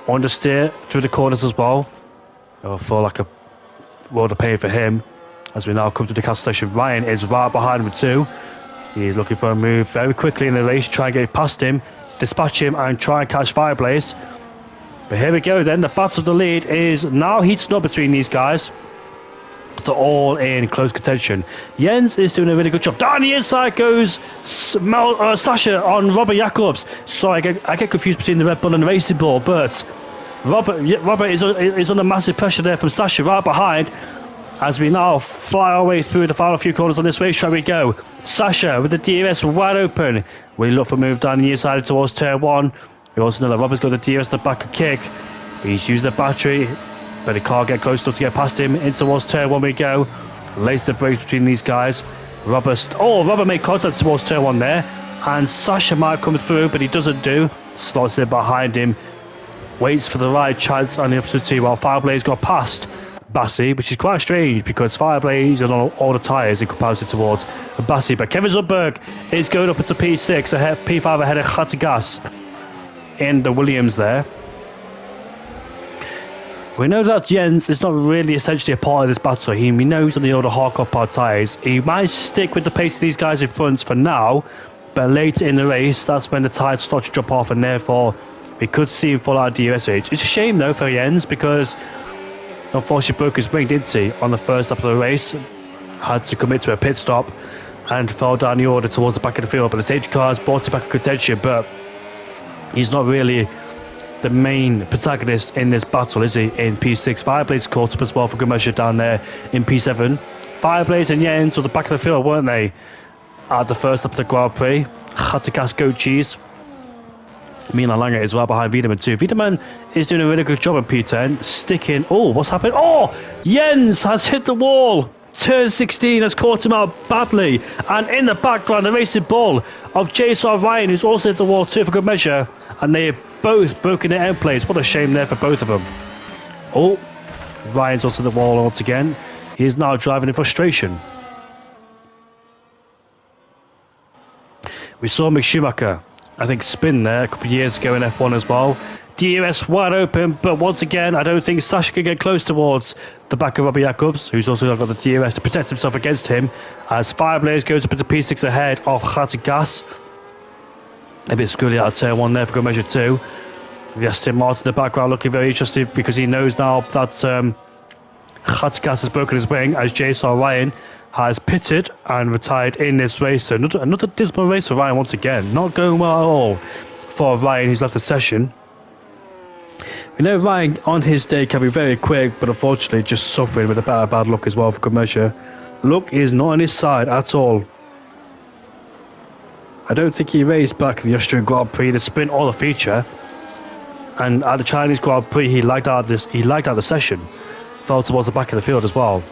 Understeer through the corners as well. It'll feel like a world of pain for him as we now come to the castle station. Ryan is right behind him too. He's looking for a move very quickly in the race, try and get past him, dispatch him and try and catch Fireblaze. But here we go then, the battle of the lead is now heating up between these guys. They're all in close contention. Jens is doing a really good job. Down the inside goes Sasha on Robert Jacobs. Sorry, I get confused between the Red Bull and the Racing Bull, but Robert is under massive pressure there from Sasha right behind. As we now fly our way through the final few corners on this racetrack we go. Sasha with the DRS wide open. We look for a move down the inside towards turn 1. We also know that Robert's got the DRS the back of kick. He's used the battery, but he can't get close enough to get past him. In towards turn 1 we go. Lace the brakes between these guys. Robert made contact towards turn 1 there. And Sasha might come through, but he doesn't do. Slots in behind him. Waits for the right chance on the opposite tee while Fireblaze got past Bassi, which is quite strange because Fireblaze is on all the tyres in comparison towards Bassi. But Kevin Zundberg is going up into P6, P5 ahead of Khatagas in the Williams there. We know that Jens is not really essentially a part of this battle. He knows on the older hardcore part tyres. He might stick with the pace of these guys in front for now, but later in the race, that's when the tyres start to drop off and therefore we could see him fall out of DRS range. It's a shame though for Jens because unfortunately broke his wing, didn't he, on the first lap of the race. Had to commit to a pit stop and fell down the order towards the back of the field. But the safety cars brought him back in contention, but he's not really the main protagonist in this battle, is he, in P6. Fireblaze caught up as well for good measure down there in P7. Fireblaze and Jens were the back of the field, weren't they, at the first lap of the Grand Prix. Khatagas goat cheese. Milan Langer is well behind Wiedemann too. Wiedemann is doing a really good job at P10, sticking. Oh, what's happened? Oh, Jens has hit the wall. Turn 16 has caught him out badly. And in the background, the racing ball of JSR Ryan, who's also hit the wall too for good measure. And they have both broken their end plates. What a shame there for both of them. Oh, Ryan's also hit the wall once again. He is now driving in frustration. We saw Mick Schumacher, I think, spin there a couple of years ago in F1 as well. DRS wide open, but once again, I don't think Sasha can get close towards the back of Robbie Jacobs, who's also got the DRS to protect himself against him, as Fireblaze goes up into P6 ahead of Khatagas. A bit screwy out of turn 1 there for good measure 2. The Aston Martin in the background looking very interested because he knows now that Khatagas has broken his wing, as JSR Ryan has pitted and retired in this race. So another dismal race for Ryan once again. Not going well at all for Ryan, who's left the session. We know Ryan on his day can be very quick, but unfortunately just suffering with a bad luck as well for good measure. Luck is not on his side at all. I don't think he raced back the Austrian Grand Prix, the sprint or the feature. And at the Chinese Grand Prix, he lagged out the session. Fell towards the back of the field as well.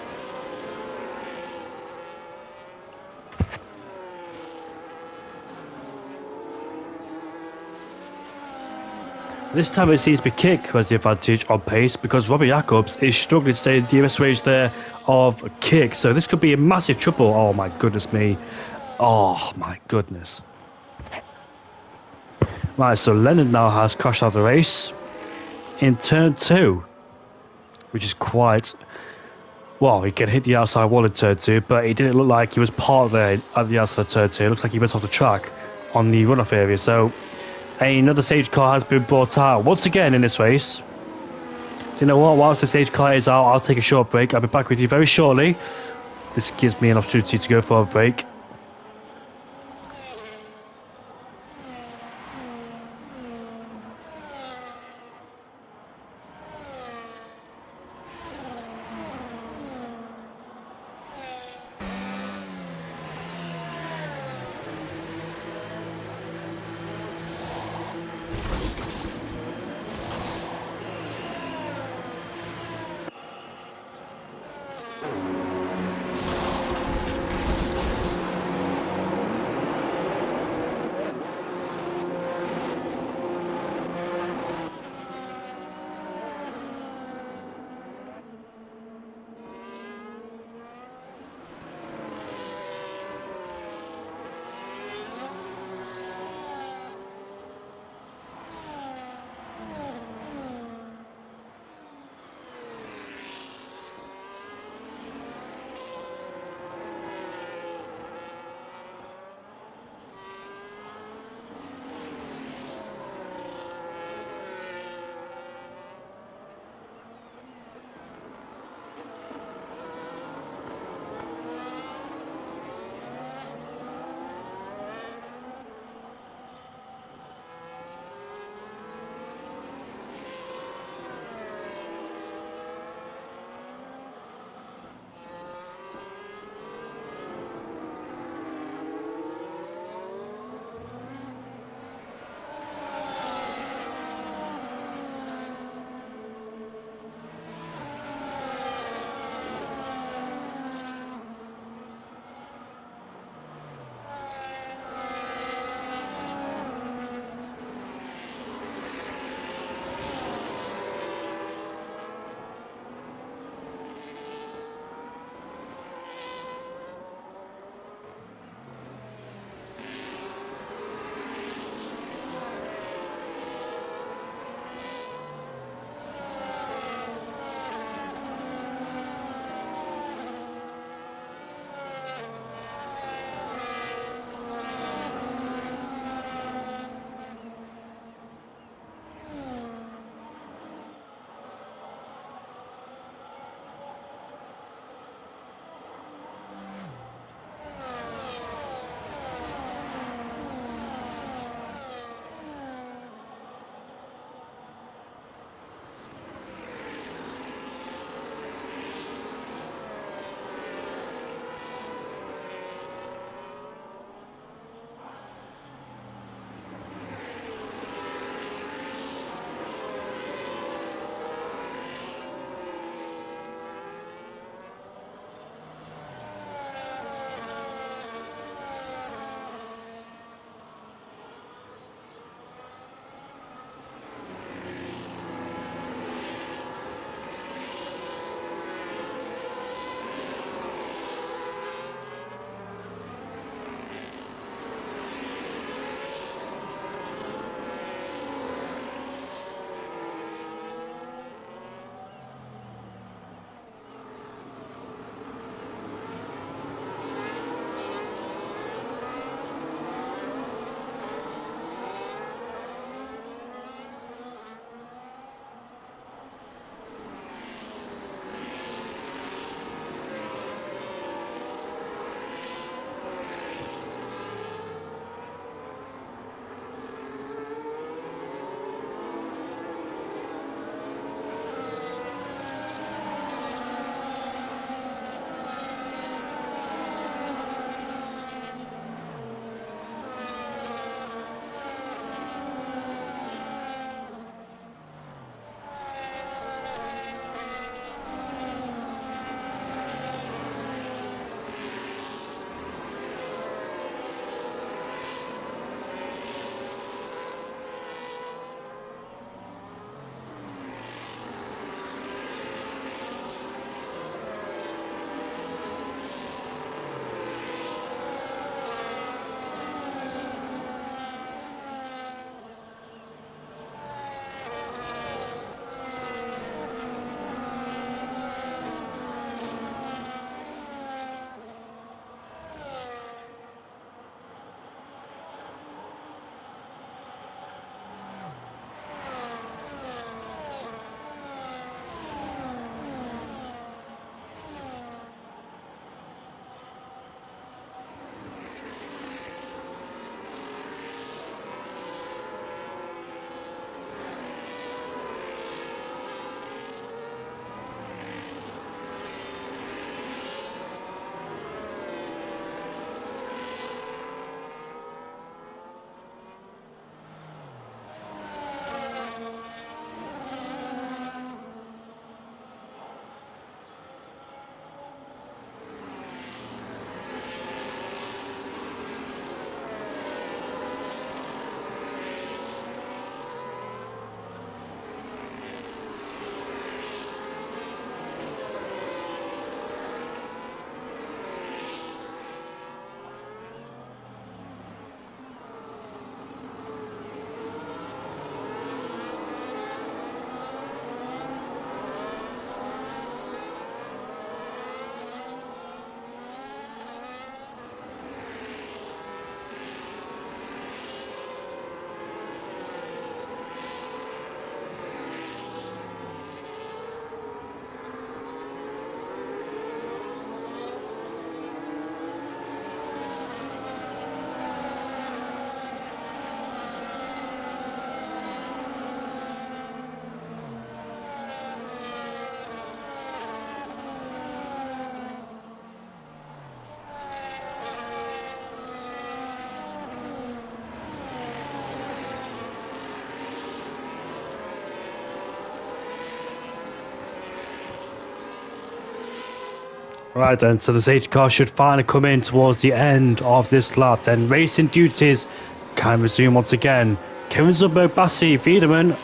This time it seems to be Kick who has the advantage on pace because Robbie Jacobs is struggling to stay in the DRS range there of Kick. So this could be a massive trouble. Oh my goodness me. Oh my goodness. Right, so Leonard now has crashed out of the race in turn 2, which is quite... Well, he can hit the outside wall in turn 2, but it didn't look like he was part of there at the outside of turn 2. It looks like he went off the track on the runoff area. So another stage car has been brought out once again in this race. So you know what, whilst the stage car is out, I'll take a short break. I'll be back with you very shortly. This gives me an opportunity to go for a break. Right then, so the safety car should finally come in towards the end of this lap. Then racing duties can resume once again. Kevin Zumberg, Bassi, Wiedemann,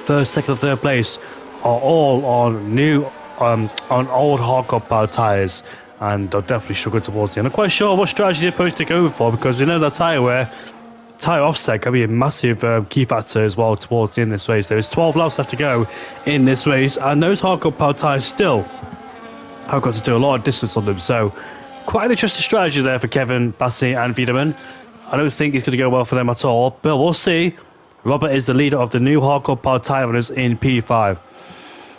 first, second, and third place are all on new, on old hardcore powered tyres, and they'll definitely struggle towards the end. I'm quite sure what strategy they're supposed to go for, because we know that tyre offset can be a massive key factor as well towards the end of this race. There is 12 laps left to go in this race, and those hardcore powered tyres still have got to do a lot of distance on them. So quite an interesting strategy there for Kevin, Bassi and Wiedemann. I don't think it's going to go well for them at all, but we'll see. Robert is the leader of the new hardcore powered tyre runners in P5.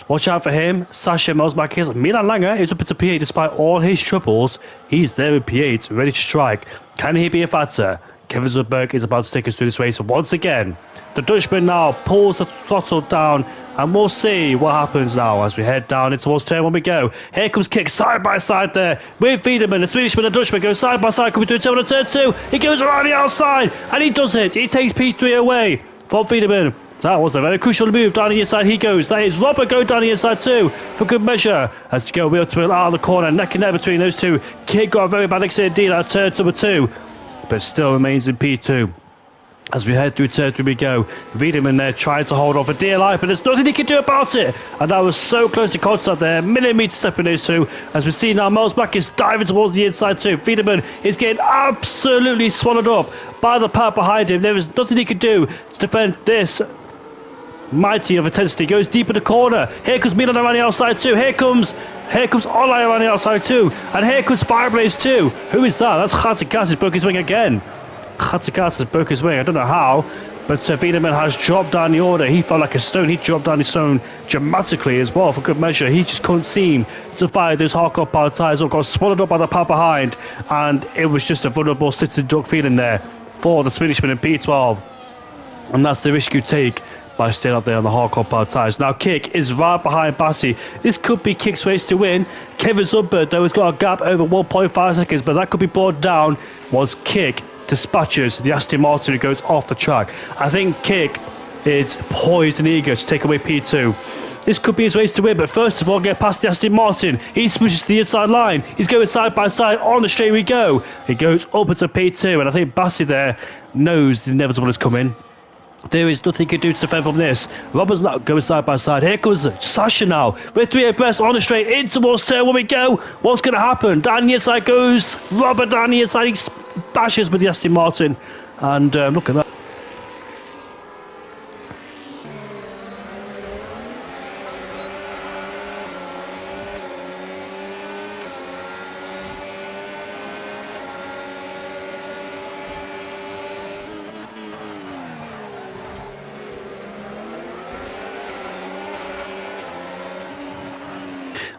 Watch out for him. Sasha Mosbach, Milan Langer is up into P8 despite all his troubles. He's there in P8, ready to strike. Can he be a factor? Kevin Zumberg is about to take us through this race once again. The Dutchman now pulls the throttle down, and we'll see what happens now as we head down into towards turn 1 we go. Here comes Kick side by side there with Wiedemann. The Swedishman and the Dutchman go side by side coming through turn 1 and turn 2. He goes around the outside and he does it. He takes P3 away from Wiedemann. That was a very crucial move. Down the inside he goes. That is Robert going down the inside too for good measure. As to go wheel to wheel out of the corner, neck and neck between those two. Kick got a very bad accident indeed at turn number 2, but still remains in P2. As we head through turn 3 we go. Wiedemann there trying to hold on for dear life, but there's nothing he can do about it. And that was so close to contact there. Millimetre stepping those two. As we see now, Miles Black is diving towards the inside too. Wiedemann is getting absolutely swallowed up by the power behind him. There is nothing he can do to defend this mighty of intensity. Goes deep in the corner. Here comes Milan around the outside too. Here comes Olay around the outside too. And here comes Fireblaze too. Who is that? That's Khatsakas who's broke his wing again. Khatsakas has broke his wing. I don't know how, but Wiedemann has dropped down the order. He felt like a stone. He dropped down the stone dramatically as well for good measure. He just couldn't seem to fire those hardcore power tyres or got swallowed up by the power behind, and it was just a vulnerable sitting duck feeling there for the Swedishman in P12, and that's the risk you take by staying up there on the hardcore power tyres. Now Kick is right behind Bassi. This could be Kick's race to win. Kevin Zumberg though has got a gap over 1.5 seconds, but that could be brought down once Kick dispatches the Aston Martin who goes off the track. I think Kick is poised and eager to take away P2. This could be his race to win, but first of all, get past the Aston Martin. He switches to the inside line. He's going side by side on the straight we go. He goes up into P2, and I think Bassi there knows the inevitable is coming. There is nothing he can do to defend from this. Robert's not going side by side. Here comes Sasha now. With 3 abreast on the straight in towards turn 1 we go. What's going to happen? Down the inside goes Robert. Down the inside he bashes with the Aston Martin. And look at that.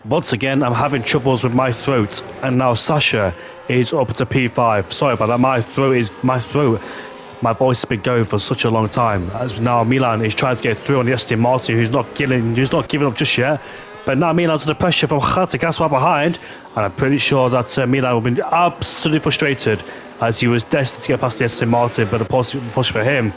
Once again, I'm having troubles with my throat, and now Sasha is up to P5. Sorry about that. My throat. My voice has been going for such a long time. As now Milan is trying to get through on the Aston Martin, who's not giving up just yet. But now Milan's under pressure from Khatsakas right behind, and I'm pretty sure that Milan will be absolutely frustrated as he was destined to get past the Aston Martin. But unfortunately for him,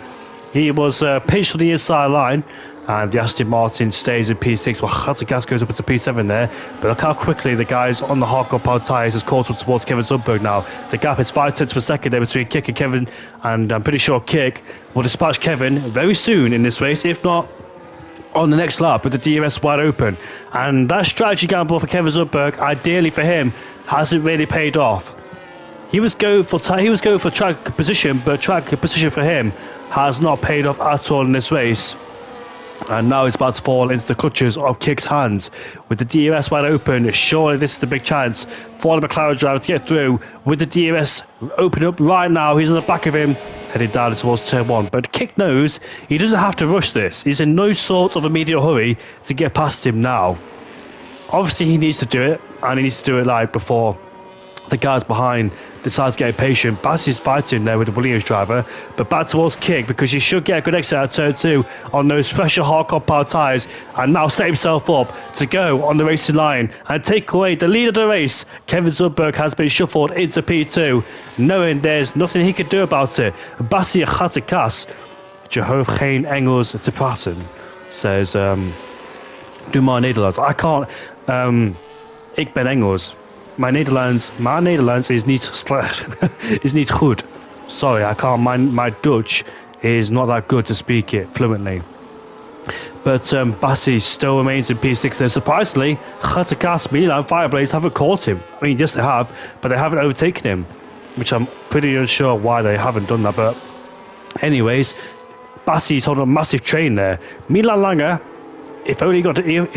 he was pinched on the inside line. And the Aston Martin stays in P6 while Khatsakas goes up into P7 there. But look how quickly the guys on the hardcore powered tyres has caught up towards Kevin Zumberg now. The gap is 5 tenths per second there between Kick and Kevin, and I'm pretty sure Kick will dispatch Kevin very soon in this race, if not on the next lap with the DRS wide open. And that strategy gamble for Kevin Zumberg, ideally for him, hasn't really paid off. He was going for track position, but track position for him has not paid off at all in this race. And now it's about to fall into the clutches of Kick's hands. With the DRS wide open, surely this is the big chance for the McLaren driver to get through. With the DRS open up right now, he's on the back of him, heading down towards turn 1. But Kick knows he doesn't have to rush this. He's in no sort of immediate hurry to get past him now. Obviously, he needs to do it, and he needs to do it like before the guys behind decides to get impatient. Bassi's fighting there with the Williams driver, but back towards Kick because he should get a good exit out of turn 2 on those fresher hardcore power tyres, and now set himself up to go on the racing line and take away the lead of the race. Kevin Zumberg has been shuffled into P2, knowing there's nothing he can do about it. Bassi Khatsakas, je hoef geen Engels te praten, says Doe maar Nederlands. I can't Ik ben Engels. My Nederlands is niet is niet goed. Sorry, I can't. My Dutch is not that good to speak it fluently. But Bassi still remains in P6 there. Surprisingly, Gatakas, Milan, Fireblaze haven't caught him. I mean, yes they have, but they haven't overtaken him, which I'm pretty unsure why they haven't done that. But anyways, Bassi's holding a massive train there. Milan Langer, if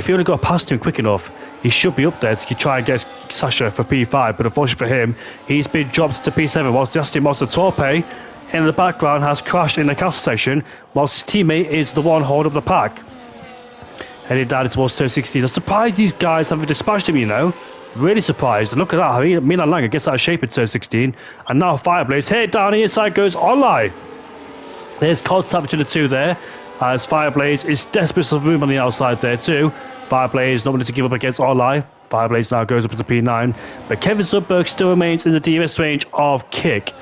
he only got past him quick enough, he should be up there to try and get Sasha for P5. But unfortunately for him, he's been dropped to P7 whilst the Aston Martin Torpe in the background has crashed in the castle section, whilst his teammate is the one holding up the pack. Heading down towards turn 16. I'm surprised these guys haven't dispatched him, you know. Really surprised. And look at that. I mean, Milan Langer gets out of shape in turn 16. And now Fireblaze head down the inside goes online. There's contact between the two there, as Fireblaze is desperate for room on the outside there too. Fireblaze not willing to give up against Orlai. Fireblaze now goes up into P9. But Kevin Zubberg still remains in the DRS range of Kick.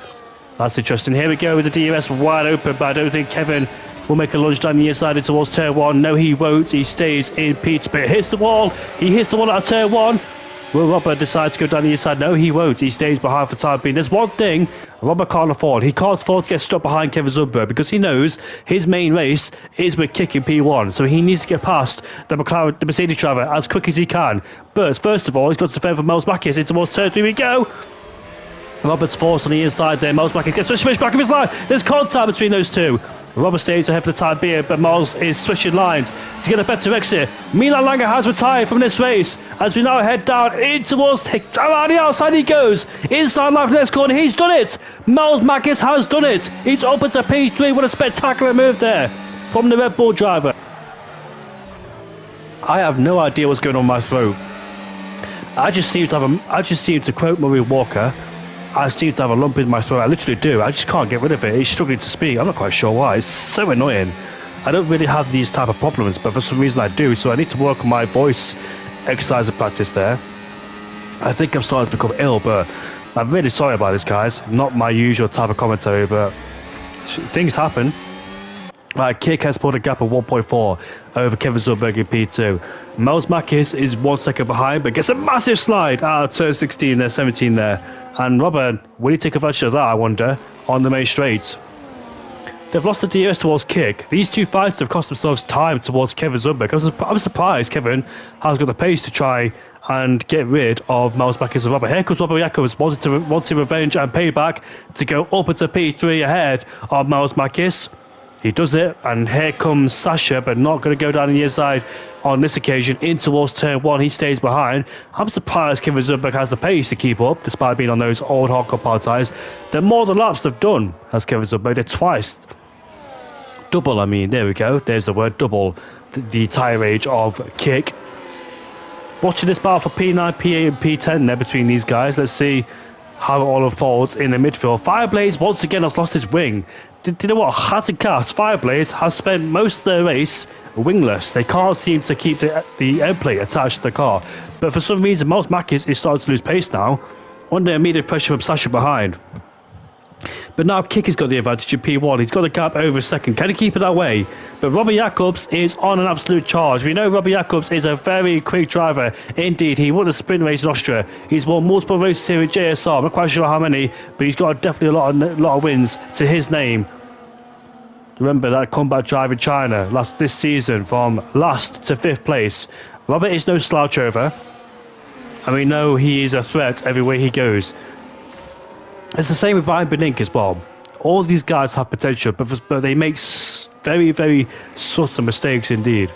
That's interesting. Here we go with the DRS wide open, but I don't think Kevin will make a lunge down the inside towards turn 1. No, he won't. He stays in P2, but hits the wall. He hits the wall out of turn 1. Will Robert decide to go down the inside? No, he won't. He stays behind for the time being. There's one thing Robert can't afford. He can't afford to get stuck behind Kevin Zubberg because he knows his main race is with kicking P1. So he needs to get past the Mercedes driver as quick as he can. But first of all, he's got to defend from Miles Mackis. Into towards turn 3 we go. Robert's forced on the inside there. Miles Mackis gets switched back of his line. There's contact between those two. Robert stays ahead for the time being, but Miles is switching lines to get a better exit. Milan Langer has retired from this race as we now head down in towards around the outside he goes. Inside line for the next corner, he's done it. Miles Mackis has done it. He's open to P3. What a spectacular move there from the Red Bull driver. I have no idea what's going on my throat. I just seem to quote Murray Walker, I seem to have a lump in my throat. I literally do. I just can't get rid of it. He's struggling to speak. I'm not quite sure why. It's so annoying. I don't really have these type of problems, but for some reason I do. So I need to work on my voice exercise and practice there. I think I'm starting to become ill, but I'm really sorry about this, guys. Not my usual type of commentary, but things happen. Right, Kick has pulled a gap of 1.4 over Kevin Zubberg in P2. Miles Mackis is 1 second behind, but gets a massive slide out of turn 16 there, 17 there. And Robert, will he take advantage of that, I wonder, on the main straight? They've lost the DRS towards Kick. These two fights have cost themselves time towards Kevin Zubberg. I'm surprised Kevin has got the pace to try and get rid of Miles Mackis and Robert. Here comes Robert Jacobs wanting revenge and payback to go up into P3 ahead of Miles Mackis. He does it, and here comes Sasha, but not going to go down the inside on this occasion. In towards turn 1, he stays behind. I'm surprised Kevin Zubberg has the pace to keep up, despite being on those old hardcore power tyres. They're more than laps they've done, has Kevin Zubberg. They're twice. Double, I mean, there we go. There's the word, double. The tyre age of Kick. Watching this battle for P9, P8 and P10 there between these guys. Let's see how it all unfolds in the midfield. Fireblaze once again has lost his wing. Do you know what? Hat and Cast, Fireblaze has spent most of their race wingless. They can't seem to keep the end plate attached to the car. But for some reason, Miles Mackis is starting to lose pace now, under immediate pressure from Sasha behind. But now Kick has got the advantage in P1. He's got the gap over a second. Can he keep it that way? But Robert Jacobs is on an absolute charge. We know Robert Jacobs is a very quick driver. Indeed, he won a sprint race in Austria. He's won multiple races here at JSR. I'm not quite sure how many, but he's got definitely a lot of wins to his name. Remember that comeback drive in China this season from last to 5th place. Robert is no slouch over, and we know he is a threat everywhere he goes. It's the same with Ryan Benink as well. All these guys have potential, but they make very, very subtle mistakes indeed.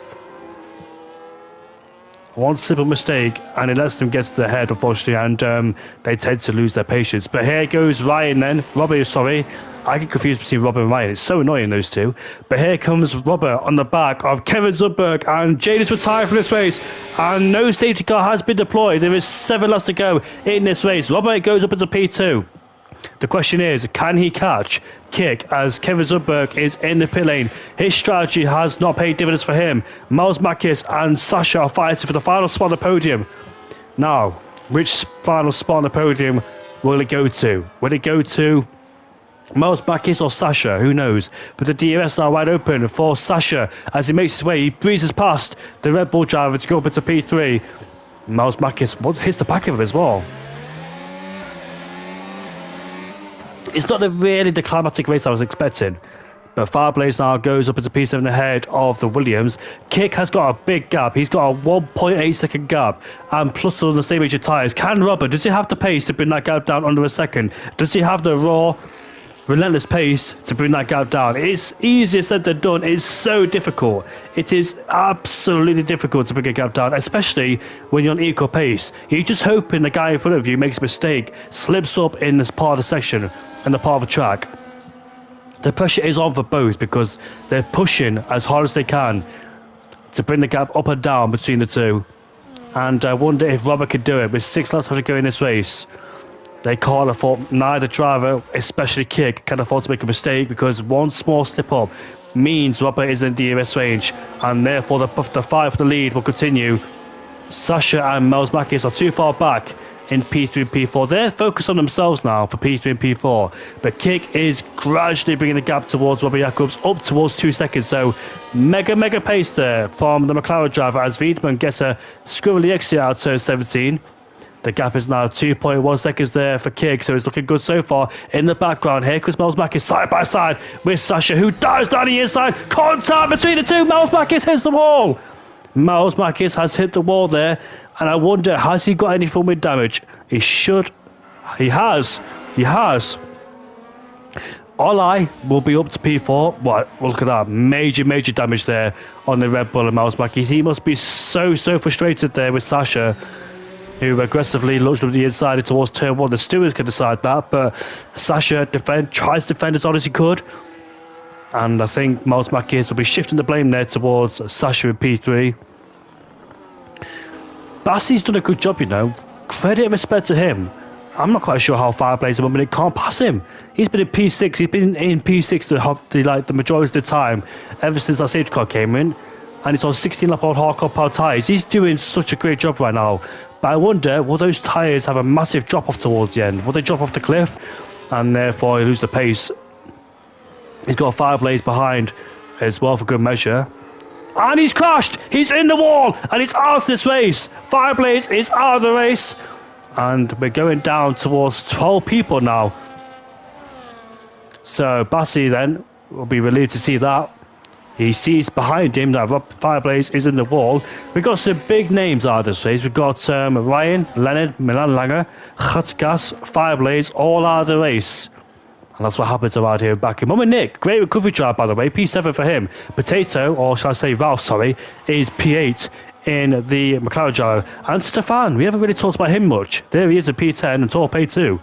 One simple mistake, and it lets them get to the head, unfortunately, and they tend to lose their patience. But here goes Ryan then. Robert, sorry. I get confused between Robert and Ryan. It's so annoying, those two. But here comes Robert on the back of Kevin Zubberg, and Jade is retired from this race. And no safety car has been deployed. There is 7 laps to go in this race. Robert goes up into P2. The question is, can he catch Kick as Kevin Zubberg is in the pit lane? His strategy has not paid dividends for him. Miles Mackis and Sasha are fighting for the final spot on the podium. Now, which final spot on the podium will it go to? Will it go to Miles Mackis or Sasha? Who knows? But the DRS are wide open for Sasha as he makes his way. He breezes past the Red Bull driver to go up into P3. Miles Marquez hits the back of him as well. It's not really the climatic race I was expecting. But Fireblaze now goes up into P7 ahead of the Williams. Kick has got a big gap. He's got a 1.8 second gap. And plus on the same age of tyres. Can Robert, does he have the pace to bring that gap down under a second? Does he have the raw, relentless pace to bring that gap down? It's easier said than done. It's so difficult. It is absolutely difficult to bring a gap down, especially when you're on equal pace. You're just hoping the guy in front of you makes a mistake, slips up in this part of the section and the part of the track. The pressure is on for both because they're pushing as hard as they can to bring the gap up and down between the two. And I wonder if Robert could do it with 6 laps to go in this race. They can't afford, neither driver, especially Kick, can afford to make a mistake because one small slip up means Robert is in DRS range and therefore the fight for the lead will continue. Sasha and Miles Marquez are too far back in P3 and P4. They're focused on themselves now for P3 and P4. But Kick is gradually bringing the gap towards Robert Jacobs up towards 2 seconds. So mega pace there from the McLaren driver as Wiedmann gets a squirrely exit out of turn 17. The gap is now 2.1 seconds there for Kick, so it's looking good so far. In the background, here comes Miles Marquez side by side with Sasha, who dives down the inside. Contact between the two. Miles Marquez hits the wall. Miles Marquez has hit the wall there, and I wonder, has he got any form of damage? He should. He has. Olai will be up to P4. What? Look at that. Major damage there on the Red Bull and Miles Marquez. He must be so frustrated there with Sasha, who aggressively looks from the inside towards turn 1. The stewards can decide that, but Sasha tries to defend as hard as he could. And I think Miles Marquez will be shifting the blame there towards Sasha in P3. Bassie's done a good job, you know. Credit and respect to him. I'm not quite sure how Fireblaze at the moment can't pass him. He's been in P6. He's been in P6 the majority of the time ever since that safety car came in. And it's on 16 lap on hardcore power tyres. He's doing such a great job right now. But I wonder, will those tyres have a massive drop off towards the end? Will they drop off the cliff? And therefore he lose the pace. He's got a Fireblaze behind as well for good measure. And he's crashed! He's in the wall! And it's out of this race! Fireblaze is out of the race! And we're going down towards 12 people now. So Bassi then will be relieved to see that. He sees behind him that Fireblaze is in the wall. We've got some big names out of this race. We've got Ryan, Leonard, Milan Langer, Gutgas, Fireblaze, all out of the race. And that's what happens around here in Baku. Mum and Nick, great recovery drive by the way. P7 for him. Potato, or shall I say Ralph, sorry, is P8 in the McLaren driver. And Stefan, we haven't really talked about him much. There he is in P10 and Torpe P2.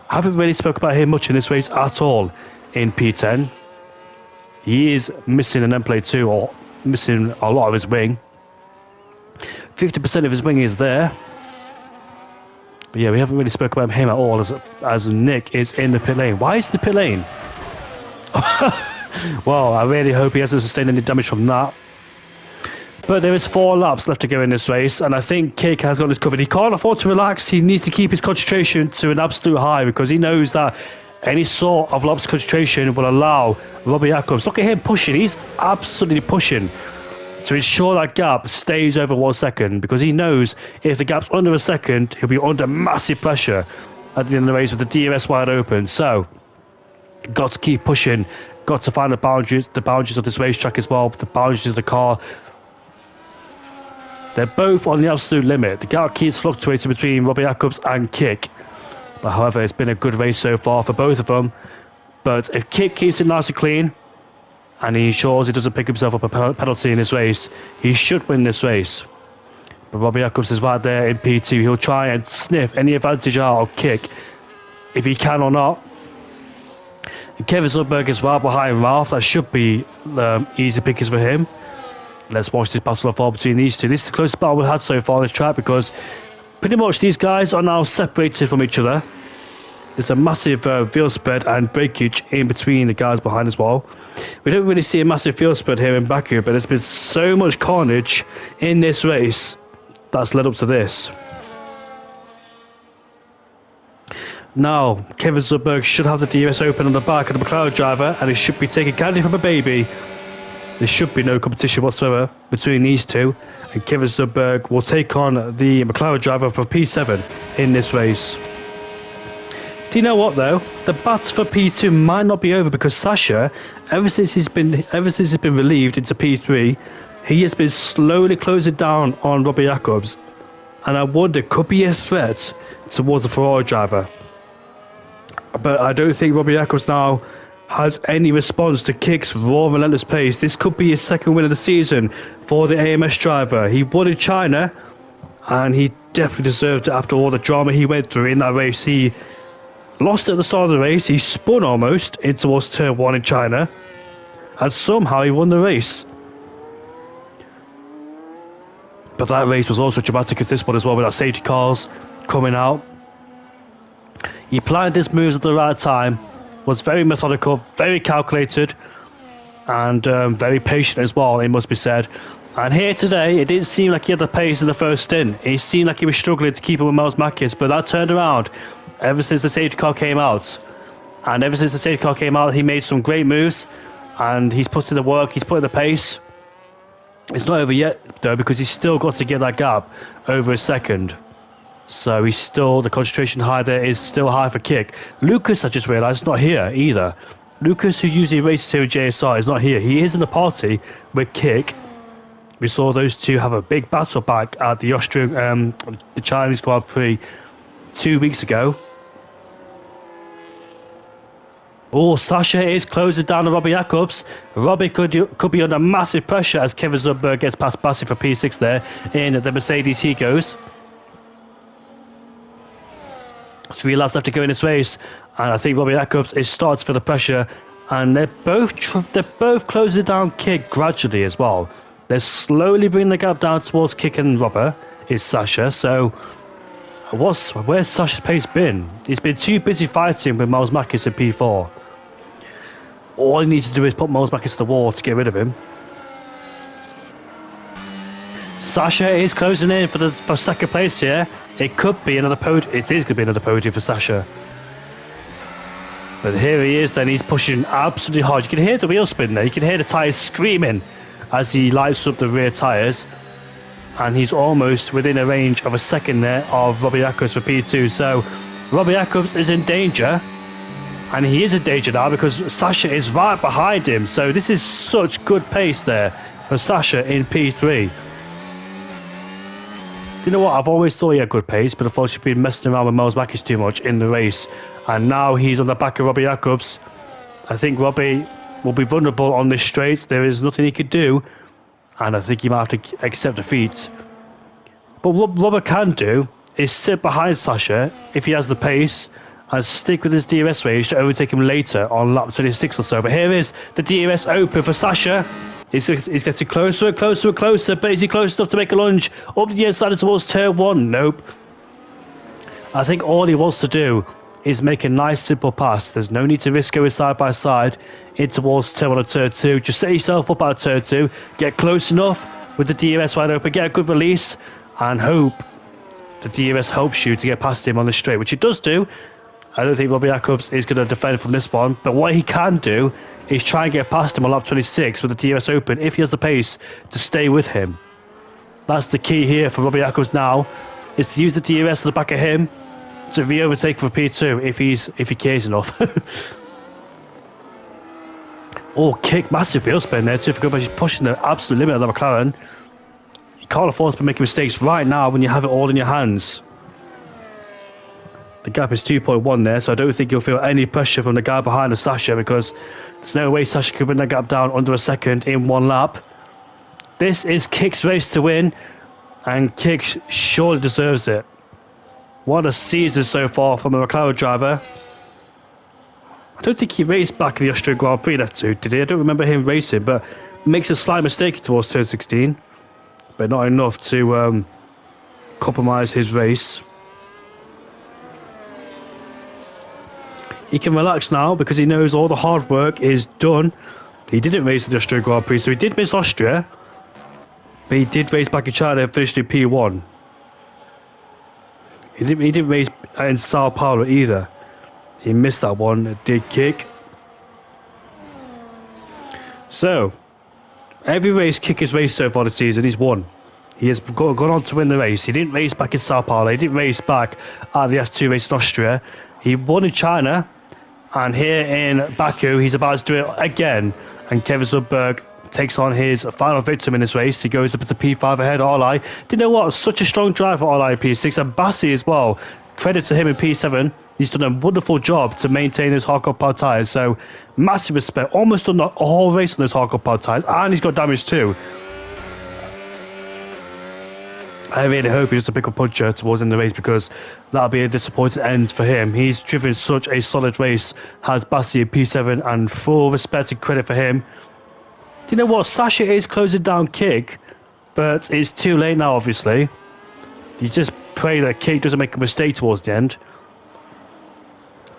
I haven't really spoke about him much in this race at all in P10. He is missing an end plate too, or missing a lot of his wing. 50% of his wing is there. But yeah, we haven't really spoken about him at all as Nick is in the pit lane. Why is the pit lane? Well, I really hope he hasn't sustained any damage from that. But there is 4 laps left to go in this race, and I think Kick has got this covered. He can't afford to relax. He needs to keep his concentration to an absolute high because he knows that any sort of lost concentration will allow Robbie Jacobs. Look at him pushing. He's absolutely pushing to ensure that gap stays over 1 second because he knows if the gap's under a second, he'll be under massive pressure at the end of the race with the DRS wide open. So, got to keep pushing. Got to find the boundaries of this racetrack as well, the boundaries of the car. They're both on the absolute limit. The gap keeps fluctuating between Robbie Jacobs and Kick. But however, it's been a good race so far for both of them. But if Kick keeps it nice and clean, and he ensures he doesn't pick himself up a penalty in this race, he should win this race. But Robbie Jacobs is right there in P2. He'll try and sniff any advantage out of Kick, if he can or not. And Kevin Sundberg is right behind Ralph. That should be easy pickings for him. Let's watch this battle of fall between these two. This is the closest battle we've had so far on this track because pretty much these guys are now separated from each other. There's a massive field spread and breakage in between the guys behind as well. We don't really see a massive field spread here in Baku, but there's been so much carnage in this race that's led up to this. Now, Kevin Zubberg should have the DRS open on the back of the McLaren driver, and he should be taking candy from a baby There should be no competition whatsoever between these two, and Kevin Sundberg will take on the McLaren driver for P7 in this race. Do you know what though? The battle for P2 might not be over because Sasha, ever since he's been relieved into P3, he has been slowly closing down on Robbie Jacobs, and I wonder could be a threat towards the Ferrari driver. But I don't think Robbie Jacobs now has any response to Kick's raw relentless pace. This could be his second win of the season for the AMS driver. He won in China, and he definitely deserved it after all the drama he went through in that race. He lost at the start of the race, he spun almost in towards turn 1 in China, and somehow he won the race. But that race was also dramatic as this one as well, with our safety cars coming out. He planned his moves at the right time, was very methodical, very calculated, and very patient as well, it must be said. And here today, it didn't seem like he had the pace in the first stint. It seemed like he was struggling to keep up with Miles Mackis, but that turned around ever since the safety car came out. And ever since the safety car came out, he made some great moves, and he's put in the work, he's put in the pace. It's not over yet, though, because he's still got to get that gap over a second. So he's still, the concentration high there is still high for Kick. Lucas, I just realised, is not here either. Lucas, who usually races here with JSR, is not here. He is in the party with Kick. We saw those two have a big battle back at the Austrian, the Chinese Grand Prix 2 weeks ago. Oh, Sasha is closing down on Robbie Jacobs. Robbie could be under massive pressure as Kevin Sundberg gets past Bassi for P6 there in the Mercedes he goes. 3 laps left to go in this race, and I think Robbie Jacobs is starting to feel the pressure, and they're both closing down Kick gradually as well. They're slowly bringing the gap down towards Kick and Robert. Is Sasha. So where's Sasha's pace been? He's been too busy fighting with Miles Mackis in P4. All he needs to do is put Miles Mackis to the wall to get rid of him. Sasha is closing in for second place here. It could be another podium. It is going to be another podium for Sasha. But here he is then. He's pushing absolutely hard. You can hear the wheel spin there. You can hear the tyres screaming as he lights up the rear tyres. And he's almost within a range of a second there of Robbie Jacobs for P2. So Robbie Jacobs is in danger. And he is in danger now because Sasha is right behind him. So this is such good pace there for Sasha in P3. You know what? I've always thought he had good pace, but unfortunately been messing around with Miles Mackis too much in the race. And now he's on the back of Robbie Jacobs. I think Robbie will be vulnerable on this straight. There is nothing he could do. And I think he might have to accept defeat. But what Robert can do is sit behind Sasha if he has the pace and stick with his DRS range to overtake him later on lap 26 or so. But here is the DRS open for Sasha. He's getting closer and closer and closer, but is he close enough to make a lunge up the inside towards turn 1? Nope. I think all he wants to do is make a nice simple pass. There's no need to risk going side by side in towards turn 1 and turn 2. Just set yourself up at turn 2, get close enough with the DRS wide open, get a good release, and hope the DRS helps you to get past him on the straight, which it does do. I don't think Robbie Jacobs is going to defend from this one, but what he can do is try and get past him on lap 26 with the DRS open if he has the pace to stay with him. That's the key here for Robbie Jacobs now, is to use the DRS at the back of him to re-overtake for P2 if he cares enough. Oh, Kick, massive wheel spin there too. He's pushing the absolute limit of the McLaren. You can't afford to be making mistakes right now when you have it all in your hands. The gap is 2.1 there, so I don't think you'll feel any pressure from the guy behind the Sasha, because there's no way Sasha can bring that gap down under a second in 1 lap. This is Kick's race to win, and Kick surely deserves it. What a season so far from a McLaren driver. I don't think he raced back in the Austrian Grand Prix, that too, did he? I don't remember him racing, but makes a slight mistake towards turn 16, but not enough to compromise his race. He can relax now because he knows all the hard work is done. He didn't race the Austrian Grand Prix, so he did miss Austria, but he did race back in China and finished in P1. He didn't race in Sao Paulo either. He missed that one. It did Kick. So, Every race Kick has raced so far this season, he's won. He has gone on to win the race. He didn't race back in Sao Paulo. He didn't race back at the S2 race in Austria. He won in China. And here in Baku, he's about to do it again. And Kevin Sundberg takes on his final victim in this race. He goes up into P5 ahead of Olai. Do you know what? Such a strong drive for Olai in P6. And Bassi as well. Credit to him in P7. He's done a wonderful job to maintain those hardcore power tyres. So, massive respect. Almost done a whole race on those hardcore power tyres. And he's got damage too. I really hope he doesn't pick a puncher towards the end of the race, because that'll be a disappointing end for him. He's driven such a solid race, has Bassi in P7, and full respect and credit for him. Do you know what? Sasha is closing down Kick, but it's too late now, obviously. You just pray that Kick doesn't make a mistake towards the end.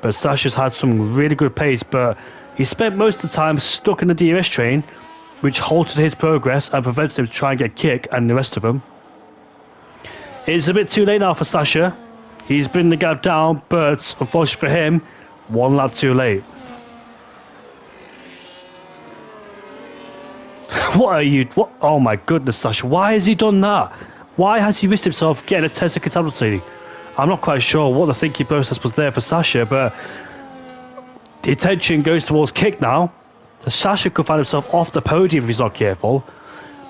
But Sasha's had some really good pace, but he spent most of the time stuck in the DRS train, which halted his progress and prevented him to try and get Kick and the rest of them. It's a bit too late now for Sasha. He's been the gap down, but unfortunately for him, one lap too late. What are you... What? Oh my goodness, Sasha. Why has he done that? Why has he risked himself getting a 10-second penalty? I'm not quite sure what the thinking process was there for Sasha, but the attention goes towards Kick now. So Sasha could find himself off the podium if he's not careful.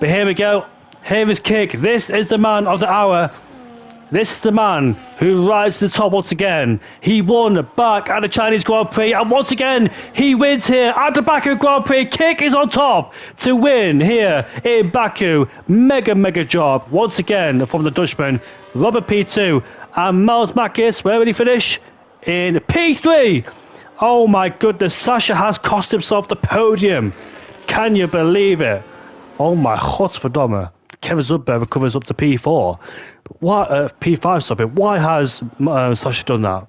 But here we go. Here is Kick. This is the man of the hour. This is the man who rises to the top once again. He won back at the Chinese Grand Prix, and once again, he wins here at the Baku Grand Prix. Kick is on top to win here in Baku. Mega job once again from the Dutchman. Robert P2 and Miles Makis. Where will he finish? In P3. Oh my goodness, Sasha has cost himself the podium. Can you believe it? Oh my Godverdomme. Kevin Sundberg recovers up to P4. Why P5? Stop it. Why has Sasha done that?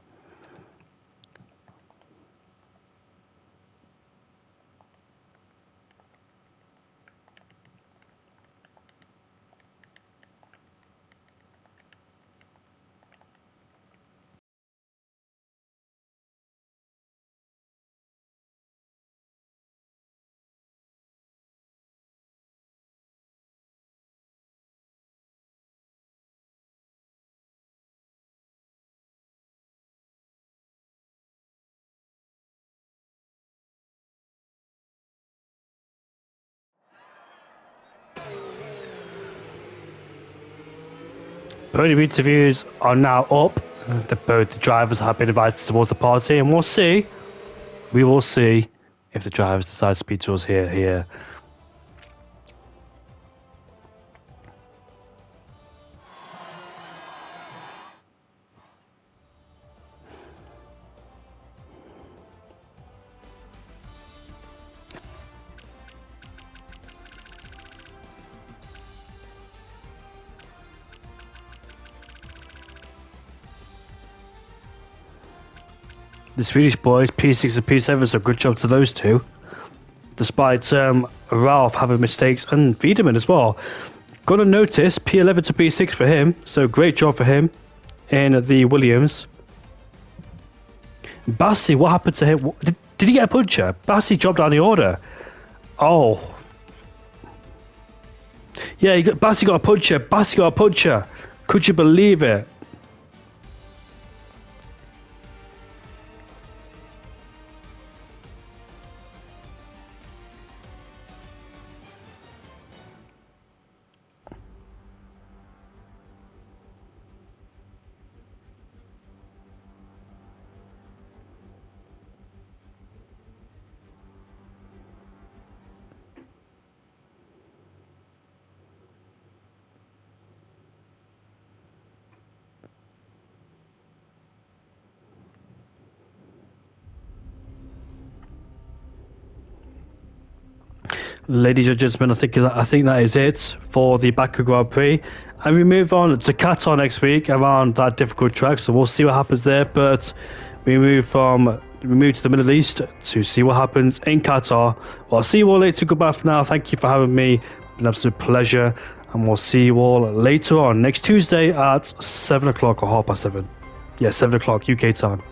Podium interviews are now up. Both the drivers have been invited towards the party, and we'll see. We will see if the drivers decide to speak to us here. The Swedish boys, P6 and P7, so good job to those two. Despite Ralph having mistakes, and Wiedemann as well. Got to notice P11 to P6 for him, so great job for him in the Williams. Bassi, what happened to him? Did he get a puncher? Bassi dropped down the order. Oh. Yeah, Bassi got a puncher. Bassi got a puncher. Could you believe it? Ladies and gentlemen, I think that is it for the Baku Grand Prix, and we move on to Qatar next week around that difficult track. So we'll see what happens there. But we move to the Middle East to see what happens in Qatar. Well, I'll see you all later. Goodbye for now. Thank you for having me. It's been an absolute pleasure, and we'll see you all later on next Tuesday at 7 o'clock or 7:30. Yeah, 7 o'clock UK time.